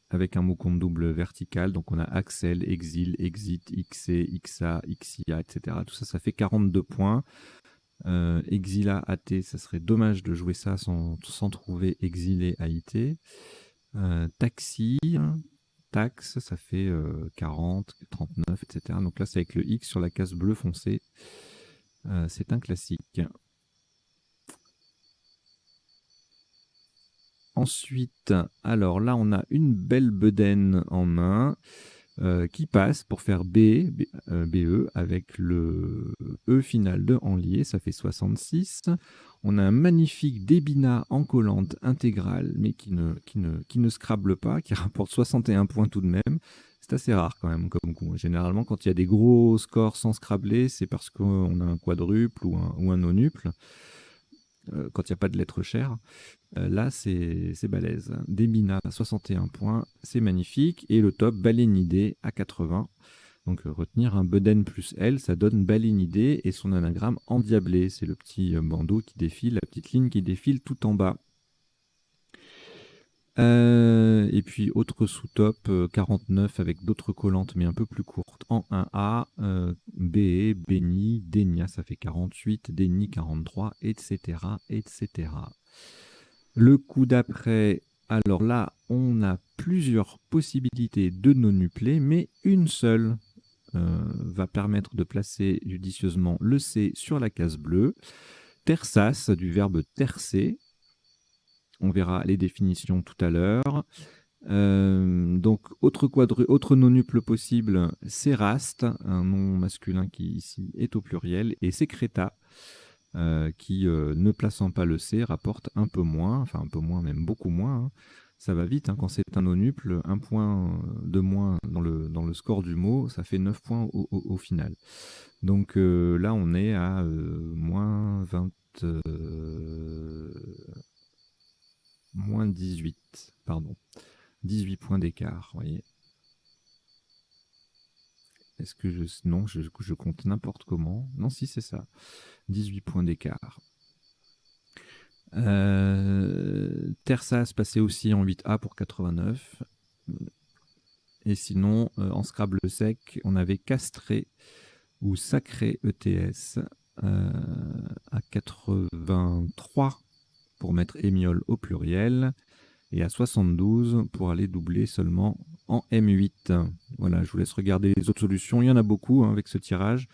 avec un mot compte double vertical. Donc, on a Axel, Exil, Exit, XC, XA, XIA, etc. Tout ça, ça fait 42 points. Exila AT, ça serait dommage de jouer ça sans trouver exilé AIT. Taxi, taxe, ça fait 40, 39, etc. Donc là, c'est avec le X sur la case bleu foncé. C'est un classique. Ensuite, alors là, on a une belle bedaine en main. Qui passe pour faire BE avec le E final de Enlier, ça fait 66. On a un magnifique Débina en collante intégrale, mais qui ne scrable pas, qui rapporte 61 points tout de même. C'est assez rare quand même comme coup. Généralement, quand il y a des gros scores sans scrabler, c'est parce qu'on a un quadruple ou un nonuple. Quand il n'y a pas de lettres chères. Là, c'est balèze. Débina, 61 points, c'est magnifique. Et le top, Balénidé à 80. Donc, retenir un Beden plus L, ça donne Balénidé et son anagramme endiablé. C'est le petit bandeau qui défile, la petite ligne qui défile tout en bas. Et puis, autre sous-top, 49 avec d'autres collantes, mais un peu plus courtes. En 1A, BE, Béni, Dénia, ça fait 48, Déni 43, etc., etc. Le coup d'après, alors là, on a plusieurs possibilités de nonupler, mais une seule va permettre de placer judicieusement le C sur la case bleue. Tersas, du verbe tercer. On verra les définitions tout à l'heure. Donc, autre nonuple possible, Séraste, un nom masculin qui ici est au pluriel, et Sécréta, qui, ne plaçant pas le C, rapporte un peu moins, enfin un peu moins, même beaucoup moins. Hein. Ça va vite, hein, quand c'est un nonuple, un point de moins dans le score du mot, ça fait 9 points au final. Donc là, on est à moins 20... moins 18, pardon. 18 points d'écart, vous voyez. Est-ce que je... Non, je compte n'importe comment. Non, si, c'est ça. 18 points d'écart. Tersas passait aussi en 8A pour 89. Et sinon, en Scrabble sec, on avait Castré ou Sacré ETS à 83 pour mettre Émiole au pluriel et à 72 pour aller doubler seulement en M8. Voilà, je vous laisse regarder les autres solutions. Il y en a beaucoup hein, avec ce tirage.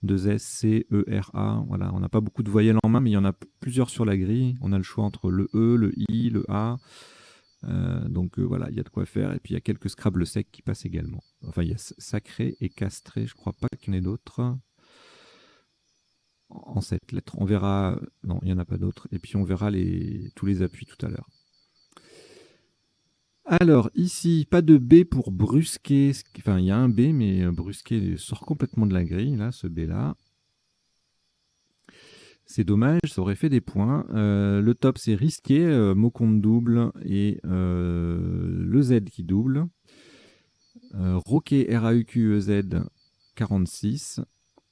2S, C, E, R, A. Voilà, on n'a pas beaucoup de voyelles en main, mais il y en a plusieurs sur la grille. On a le choix entre le E, le I, le A. Donc voilà, il y a de quoi faire. Et puis il y a quelques Scrabble secs qui passent également. Enfin, il y a Sacré et Castré. Je ne crois pas qu'il y en ait d'autres en cette lettre. On verra. Non, il n'y en a pas d'autres. Et puis on verra tous les appuis tout à l'heure. Alors, ici, pas de B pour brusquer. Enfin, il y a un B, mais brusquer sort complètement de la grille, là, ce B-là. C'est dommage, ça aurait fait des points. Le top, c'est risqué, mot compte double et le Z qui double. Roquet, R-A-U-Q-E-Z, 46.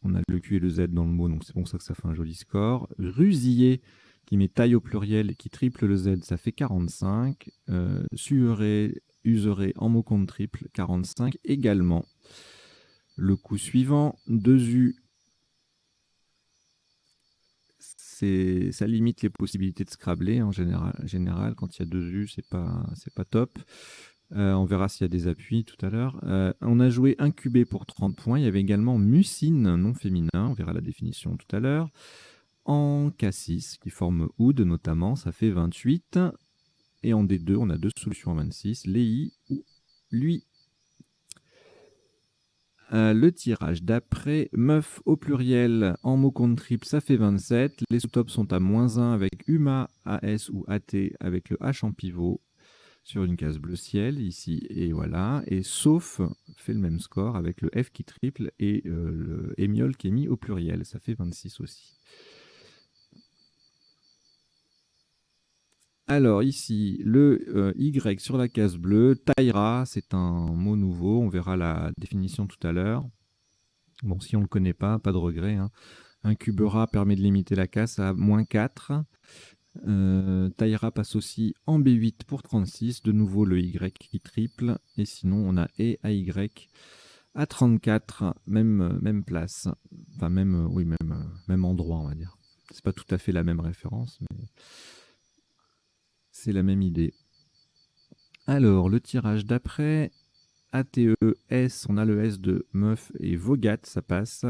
On a le Q et le Z dans le mot, donc c'est pour ça que ça fait un joli score. Rusillé, qui met taille au pluriel et qui triple le Z, ça fait 45. Sueré, useré en mot compte triple, 45 également. Le coup suivant, 2U, ça limite les possibilités de scrabler en général. Quand il y a 2 U, c'est pas top. On verra s'il y a des appuis tout à l'heure. On a joué incubé pour 30 points. Il y avait également mucine non féminin. On verra la définition tout à l'heure. En K6, qui forme oud notamment, ça fait 28. Et en D2, on a 2 solutions à 26, Léi ou lui. Le tirage d'après, meuf au pluriel en mot compte triple, ça fait 27. Les sous-tops sont à -1 avec UMA, AS ou AT avec le H en pivot sur une case bleu ciel ici et voilà. Et sauf fait le même score avec le F qui triple et le émiole qui est mis au pluriel. Ça fait 26 aussi. Alors ici, le Y sur la case bleue, Taïra, c'est un mot nouveau, on verra la définition tout à l'heure. Bon, si on ne le connaît pas de regret. Hein. Incubera permet de limiter la casse à -4. Taïra passe aussi en B8 pour 36, de nouveau le Y qui triple, et sinon on a E à Y à 34, même place, enfin même endroit on va dire. C'est pas tout à fait la même référence, mais c'est la même idée. Alors, le tirage d'après, ATE, S, on a le S de meuf et Vogat, ça passe.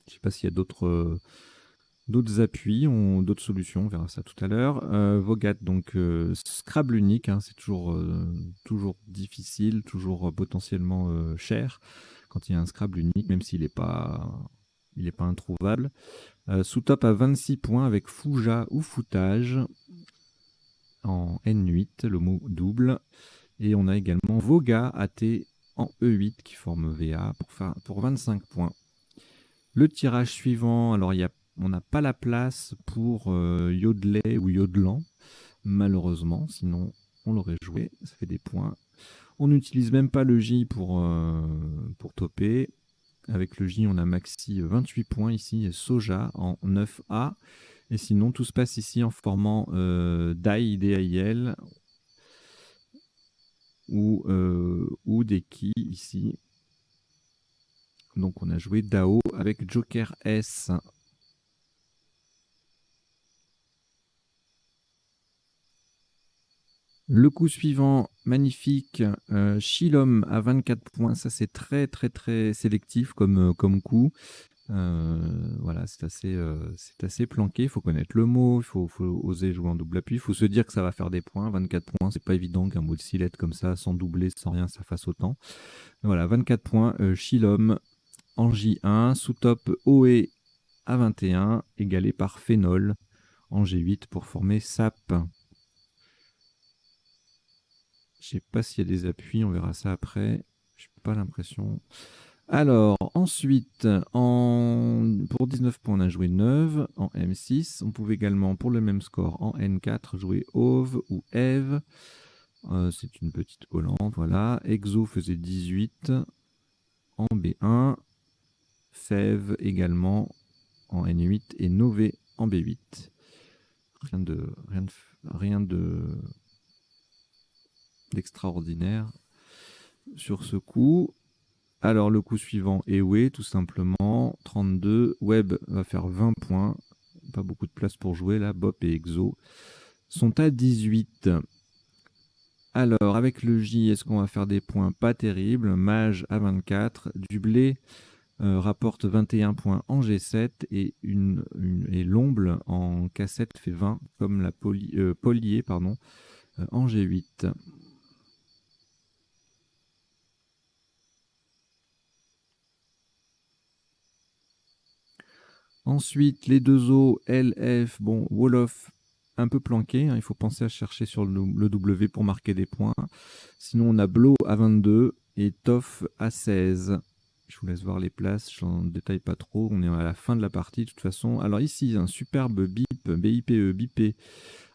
Je sais pas s'il y a d'autres appuis, d'autres solutions, on verra ça tout à l'heure. Vogat, donc Scrabble unique, hein, c'est toujours difficile, toujours potentiellement cher quand il y a un Scrabble unique, même s'il n'est pas introuvable. Sous-top à 26 points avec Fouja ou Foutage en N8, le mot double. Et on a également Voga AT en E8 qui forme VA pour 25 points. Le tirage suivant, alors on n'a pas la place pour Yodelet ou Yodelan, malheureusement, sinon on l'aurait joué, ça fait des points. On n'utilise même pas le J pour toper. Avec le J, on a maxi 28 points ici, Soja en 9A. Et sinon, tout se passe ici en formant DAI, DAIL, ou des keys ici. Donc on a joué DAO avec Joker S. Le coup suivant, magnifique, Shilom à 24 points. Ça c'est très très très sélectif comme coup. Voilà, c'est assez planqué. Il faut connaître le mot, il faut oser jouer en double appui. Il faut se dire que ça va faire des points. 24 points, c'est pas évident qu'un mot de silette comme ça, sans doubler, sans rien, ça fasse autant. Voilà, 24 points, Shilom en J1, sous-top OE à 21, égalé par Phénol en G8 pour former SAP. Je sais pas s'il y a des appuis, on verra ça après. Je n'ai pas l'impression. Alors, ensuite, pour 19 points, on a joué 9 en M6. On pouvait également, pour le même score, en N4, jouer Ove ou Eve. C'est une petite Hollande, voilà. Exo faisait 18 en B1. Fev également en N8 et Nové en B8. Rien d'extraordinaire sur ce coup. Alors le coup suivant, Ewe, tout simplement, 32. Web va faire 20 points. Pas beaucoup de place pour jouer là. Bop et Exo sont à 18. Alors avec le J, est-ce qu'on va faire des points? Pas terribles. Mage à 24. Dublé rapporte 21 points en G7 et l'omble en K7 fait 20 comme la Polier en G8. Ensuite, les deux O, LF, bon, Wolof, un peu planqué. Hein, il faut penser à chercher sur le W pour marquer des points. Sinon, on a Blo à 22 et Toff à 16. Je vous laisse voir les places, je n'en détaille pas trop. On est à la fin de la partie de toute façon. Alors ici, un superbe BIP, BIPE, BIP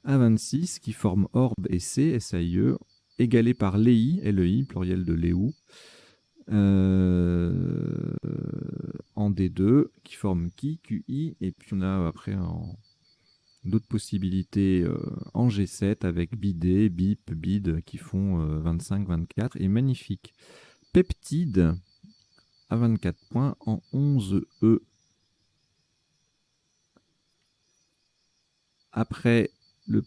à 26 qui forme Orbe et C, SAIE, égalé par LEI, LEI, pluriel de Léou. En D2 qui forme qui, QI, et puis on a après d'autres possibilités en G7 avec BID, BIP, BID qui font 25, 24 et magnifique. Peptide à 24 points en 11E. Après, le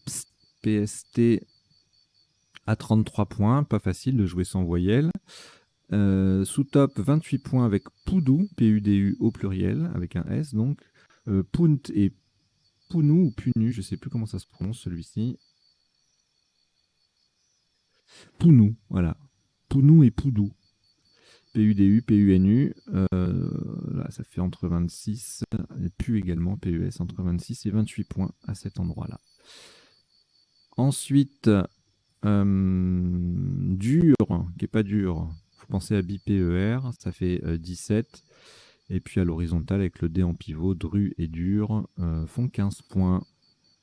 PST à 33 points, pas facile de jouer sans voyelle. Sous top, 28 points avec Poudou, P-U-D-U au pluriel, avec un S donc. Punt et Pounou ou Punu, je ne sais plus comment ça se prononce celui-ci. Pounou, voilà. Pounou et Poudou. P-U-D-U, P-U-N-U. Là, ça fait entre 26. Et Pu également, P-U-S, entre 26 et 28 points à cet endroit-là. Ensuite, dur, qui n'est pas dur. Vous pensez à BPER, ça fait 17. Et puis à l'horizontale, avec le dé en pivot, Dru et Dur font 15 points.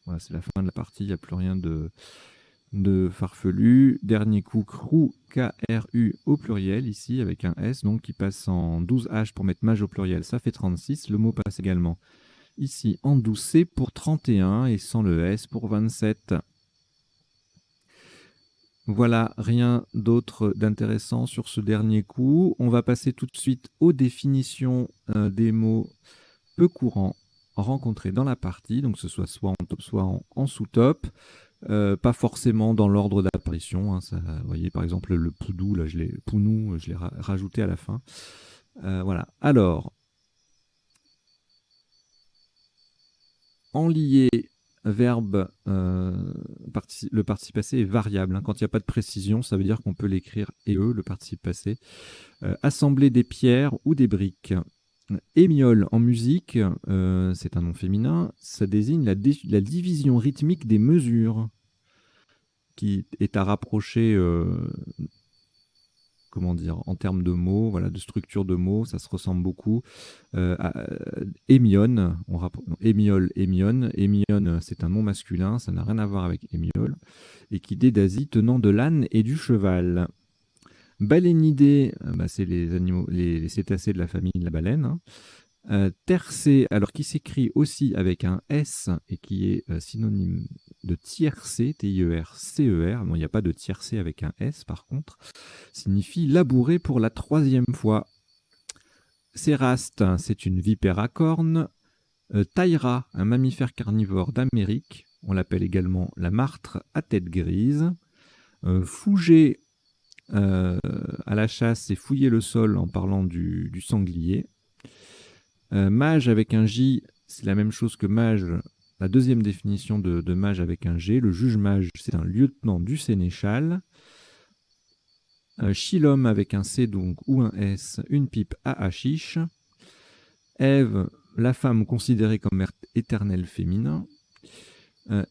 Voilà, c'est la fin de la partie, il n'y a plus rien de farfelu. Dernier coup, Crew, K-R-U au pluriel, ici, avec un S, donc qui passe en 12H pour mettre mage au pluriel, ça fait 36. Le mot passe également ici en 12C pour 31 et sans le S pour 27. Voilà, rien d'autre d'intéressant sur ce dernier coup. On va passer tout de suite aux définitions des mots peu courants rencontrés dans la partie, donc que ce soit en top, soit en sous-top. Pas forcément dans l'ordre d'apparition. Hein, vous voyez, par exemple, le Poudou, là, Pounou, je l'ai rajouté à la fin. Voilà. Alors, en lié, verbe, le participe passé est variable. Hein. Quand il n'y a pas de précision, ça veut dire qu'on peut l'écrire le participe passé. Assembler des pierres ou des briques. Émiole en musique, c'est un nom féminin, ça désigne la division rythmique des mesures, qui est à rapprocher, comment dire, en termes de mots, voilà, de structure de mots, ça se ressemble beaucoup. Hémione, hémiole, hémione. Hémione, c'est un nom masculin, ça n'a rien à voir avec hémiole. Équidé d'Asie tenant de l'âne et du cheval. Baleinidés, c'est les animaux, les cétacés de la famille de la baleine. Hein. Tercé, alors qui s'écrit aussi avec un S et qui est synonyme de tiercé, T-I-E-R-C-E-R, bon, il n'y a pas de tiercé avec un S par contre, signifie labourer pour la 3e fois. Céraste, c'est une vipère à cornes. Taïra, un mammifère carnivore d'Amérique, on l'appelle également la martre à tête grise. Fouger, à la chasse, c'est fouiller le sol en parlant du sanglier. Mage avec un J, c'est la même chose que mage, la deuxième définition de mage avec un G. Le juge mage, c'est un lieutenant du sénéchal. Shilom avec un C donc ou un S, une pipe à hashish. Ève, la femme considérée comme éternel féminin.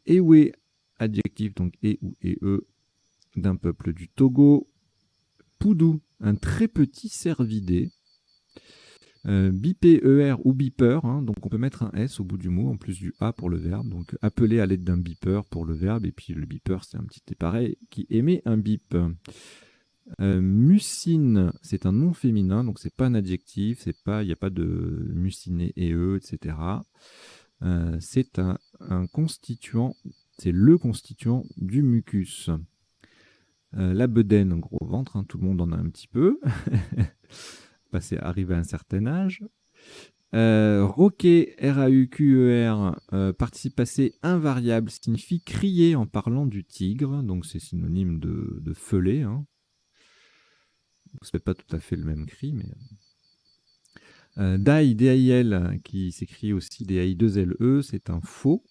Ewe, adjectif donc E ou E, d'un peuple du Togo. Poudou, un très petit cervidé. Biper ou beeper, hein, donc on peut mettre un S au bout du mot en plus du A pour le verbe, donc appeler à l'aide d'un beeper pour le verbe, et puis le beeper c'est un petit appareil qui émet un bip. Mucine, c'est un nom féminin, donc c'est pas un adjectif, il n'y a pas de muciné et etc. C'est un constituant, c'est le constituant du mucus. La bedaine, un gros ventre, hein, tout le monde en a un petit peu. Arrivé à un certain âge. Roquer, R-A-U-Q-E-R, participe passé invariable, signifie crier en parlant du tigre, donc c'est synonyme de feuler. Hein. C'est peut-être pas tout à fait le même cri, mais... Dai, D-A-I-L, qui s'écrit aussi D-A-I-2-L-E, c'est un faux.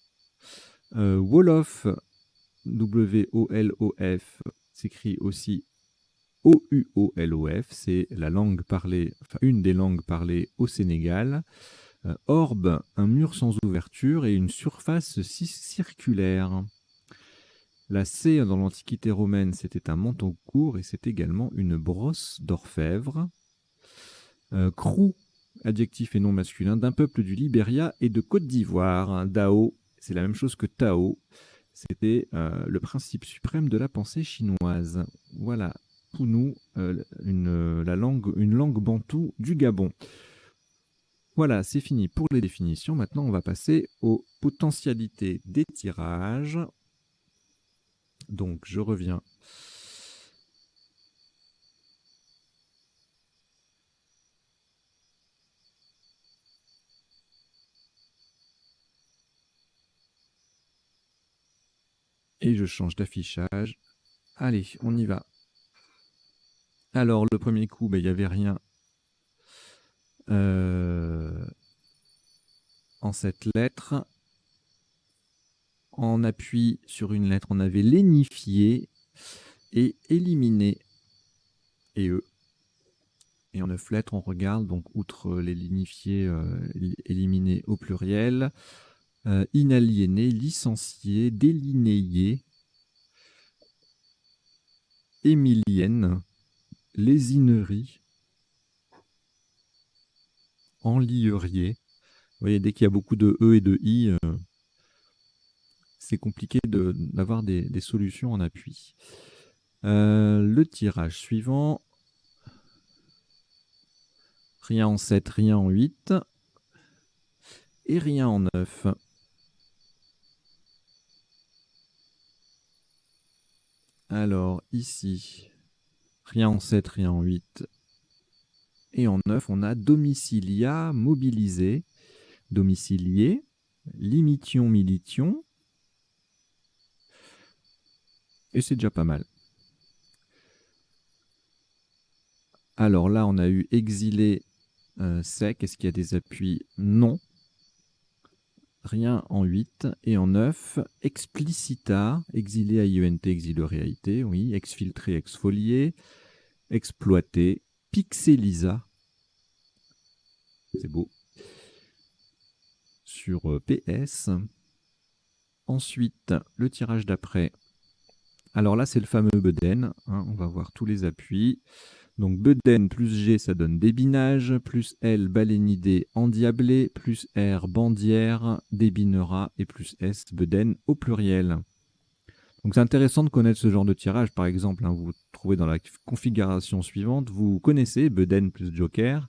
Wolof, W-O-L-O-F, s'écrit aussi O-U-O-L-O-F, c'est la langue parlée, enfin une des langues parlées au Sénégal. Orbe, un mur sans ouverture et une surface circulaire. La C dans l'Antiquité romaine, c'était un menton court et c'est également une brosse d'orfèvre. Crou, adjectif et nom masculin, d'un peuple du Libéria et de Côte d'Ivoire. Dao, c'est la même chose que Tao. C'était le principe suprême de la pensée chinoise. Voilà, pour nous, une langue bantoue du Gabon. Voilà, c'est fini pour les définitions. Maintenant, on va passer aux potentialités des tirages. Donc, je reviens. Et je change d'affichage. Allez, on y va. Alors, le premier coup, il n'y avait rien en cette lettre. En appui sur une lettre, on avait lénifié et éliminé E. Et en 9 lettres, on regarde, donc outre les lignifiés, éliminés au pluriel, inaliéné, licencié, délinéé, émilienne, lésinerie, enlierier. Vous voyez, dès qu'il y a beaucoup de E et de I, c'est compliqué d'avoir des solutions en appui. Le tirage suivant. Rien en 7, rien en 8. Et rien en 9. Alors, ici, rien en 7, rien en 8. Et en 9, on a domicilia, mobilisé, domicilié, limition, milition. Et c'est déjà pas mal. Alors là, on a eu exilé sec. Est-ce qu'il y a des appuis? Non. Rien en 8. Et en 9, explicita, exilé à IENT, exilé réalité, oui, exfiltré, exfolié, exploité, pixelisa. C'est beau. Sur PS. Ensuite, le tirage d'après. Alors là, c'est le fameux Beden. Hein, on va voir tous les appuis. Donc Beden plus G, ça donne débinage, plus L, balénidé, endiablé, plus R, bandière, débinera, et plus S, Beden au pluriel. Donc c'est intéressant de connaître ce genre de tirage. Par exemple, hein, vous vous trouvez dans la configuration suivante, vous connaissez Beden plus Joker,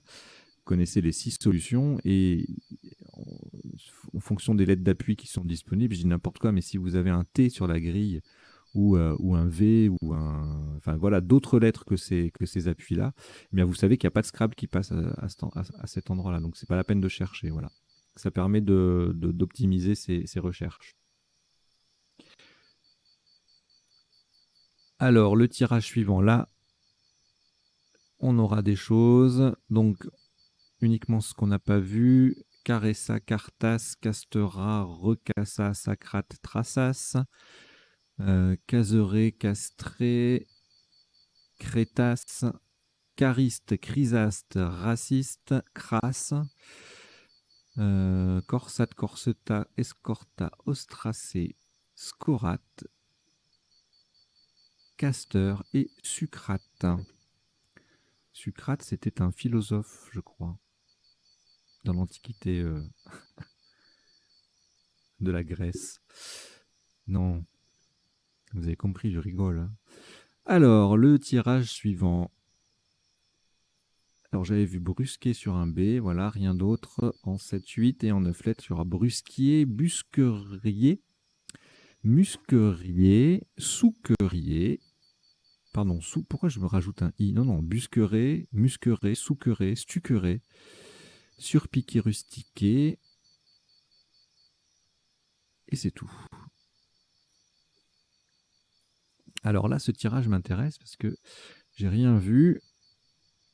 vous connaissez les 6 solutions, et en fonction des lettres d'appui qui sont disponibles, je dis n'importe quoi, mais si vous avez un T sur la grille, ou un V, ou enfin voilà, d'autres lettres que ces appuis-là, eh bien vous savez qu'il n'y a pas de Scrabble qui passe à cet endroit-là. Donc c'est pas la peine de chercher. Voilà. Ça permet d'optimiser ces recherches. Alors le tirage suivant, là, on aura des choses. Donc uniquement ce qu'on n'a pas vu. Caressa, Cartas, Castera, Recassa, Sacrate, Trassas. Caseret, Castré, Crétas, Cariste, Chrysaste, Raciste, Crasse, Corsate, Corseta, Escorta, Ostracé, Scorate, Casteur et Sucrate. Sucrate, c'était un philosophe, je crois, dans l'Antiquité de la Grèce. Non, vous avez compris, je rigole. Hein. Alors, le tirage suivant. Alors, j'avais vu brusquer sur un B, voilà, rien d'autre. En 7, 8 et en 9 lettres, il y aura brusquier, busquerier, musquerier, souquerier. Pardon, pourquoi je me rajoute un I? Non, non, busqueré, musqueré, souqueré, stuqueré, surpiqué, rustiqué. Et c'est tout. Alors là, ce tirage m'intéresse parce que j'ai rien vu.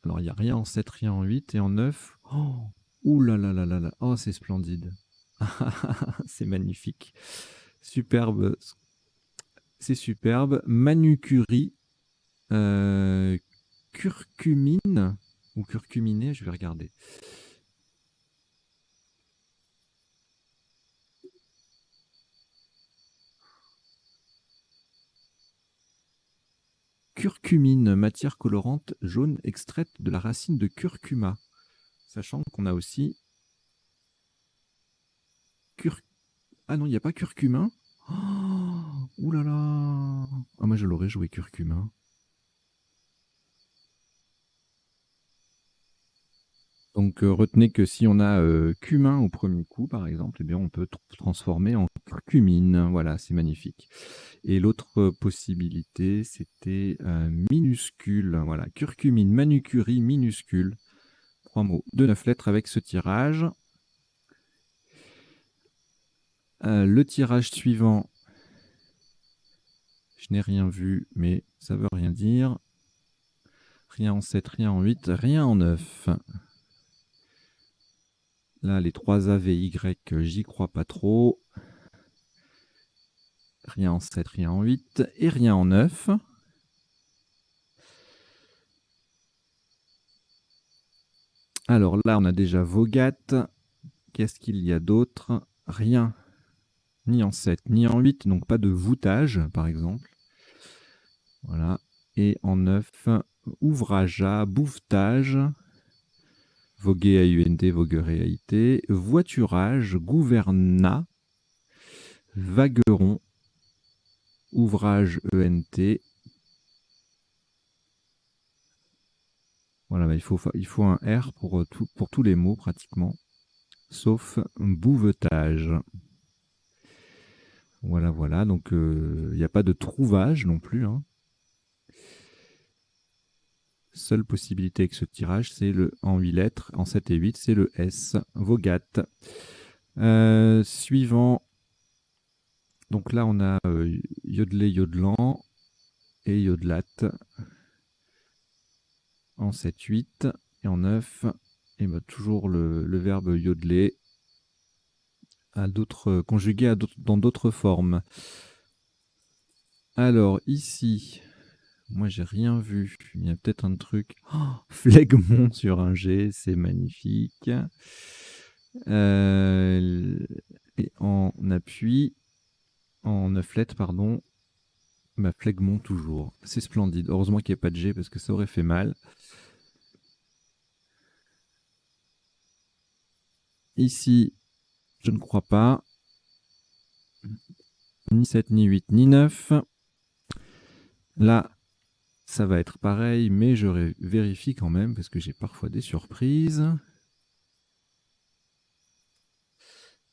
Alors, il n'y a rien en 7, rien en 8 et en 9. Oh, ouh là là là là là. Oh, c'est splendide. C'est magnifique. Superbe. C'est superbe. Manucurie. Curcumine. Ou curcuminé, je vais regarder. Curcumine, matière colorante jaune extraite de la racine de curcuma. Sachant qu'on a aussi Ah non, il n'y a pas curcumin. Oh, ouh là là. Ah, moi, je l'aurais joué curcumin. Donc, retenez que si on a cumin au premier coup, par exemple, eh bien, on peut transformer en curcumine. Voilà, c'est magnifique. Et l'autre possibilité, c'était minuscule. Voilà, curcumine, manucurie, minuscule. 3 mots de 9 lettres avec ce tirage. Le tirage suivant, Je n'ai rien vu, mais ça veut rien dire. Rien en 7, rien en 8, rien en 9. Là, les 3 A, V, Y, j'y crois pas trop. Rien en 7, rien en 8 et rien en 9. Alors là, on a déjà Vogat. Qu'est-ce qu'il y a d'autre? Rien. Ni en 7, ni en 8, donc pas de voûtage, par exemple. Voilà. Et en 9, ouvragea, bouvetage, voguer à UNT, vogueréalité, voiturage, gouvernat, vagueron, ouvrage ENT. Voilà, il faut un R pour tous les mots pratiquement, sauf bouvetage. Voilà, voilà. Donc il n'y a pas de trouvage non plus. Hein. Seule possibilité avec ce tirage, c'est en 8 lettres, en 7 et 8, c'est le S, Vogat. Suivant. Donc là, on a yodelé, yodelant et yodelat en 7-8 et en 9. Et bah, toujours le verbe yodeler conjugué dans d'autres formes. Alors ici, moi j'ai rien vu. Il y a peut-être un truc. Oh, Flegmont sur un G, c'est magnifique. Et en appui, en 9 lettres, pardon, bah, Flegmont toujours. C'est splendide. Heureusement qu'il n'y a pas de G parce que ça aurait fait mal. Ici, je ne crois pas. Ni 7, ni 8, ni 9. Là, ça va être pareil, mais je vérifie quand même parce que j'ai parfois des surprises.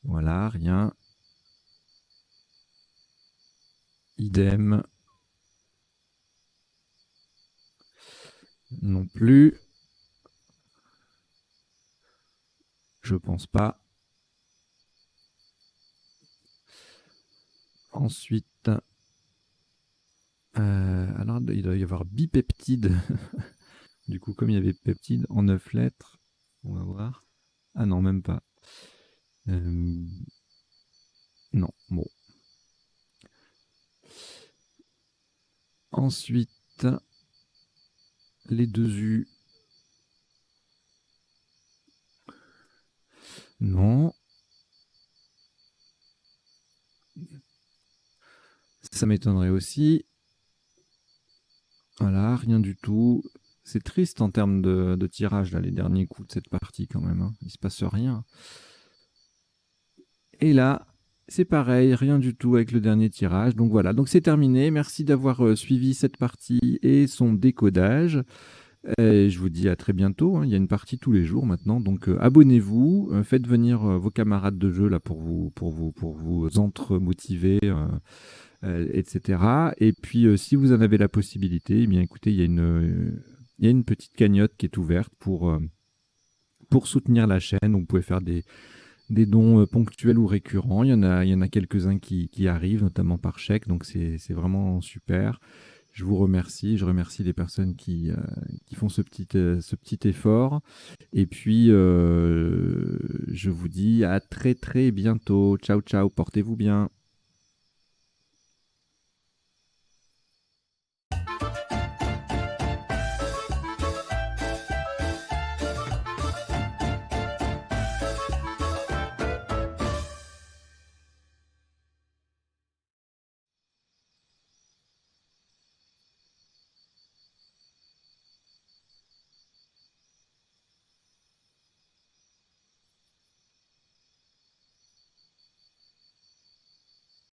Voilà, rien. Idem. Non plus. Je pense pas. Ensuite, alors il doit y avoir bipeptide. Du coup, comme il y avait peptide en 9 lettres, on va voir. Ah non, même pas. Non, bon. Ensuite, les 2 U. Non. Ça m'étonnerait aussi. Voilà, rien du tout. C'est triste en termes de tirage, là, les derniers coups de cette partie quand même. Hein. Il se passe rien. Et là, c'est pareil, rien du tout avec le dernier tirage. Donc voilà, donc c'est terminé. Merci d'avoir suivi cette partie et son décodage. Et je vous dis à très bientôt. Hein. Il y a une partie tous les jours maintenant. Donc abonnez-vous, faites venir vos camarades de jeu là pour vous entre-motiver. Etc. Et puis, si vous en avez la possibilité, eh bien, écoutez, il y a une petite cagnotte qui est ouverte pour soutenir la chaîne. Donc, vous pouvez faire des dons ponctuels ou récurrents. Il y en a quelques-uns qui arrivent, notamment par chèque. Donc, c'est vraiment super. Je vous remercie. Je remercie les personnes qui font ce petit effort. Et puis, je vous dis à très, très bientôt. Ciao, ciao. Portez-vous bien.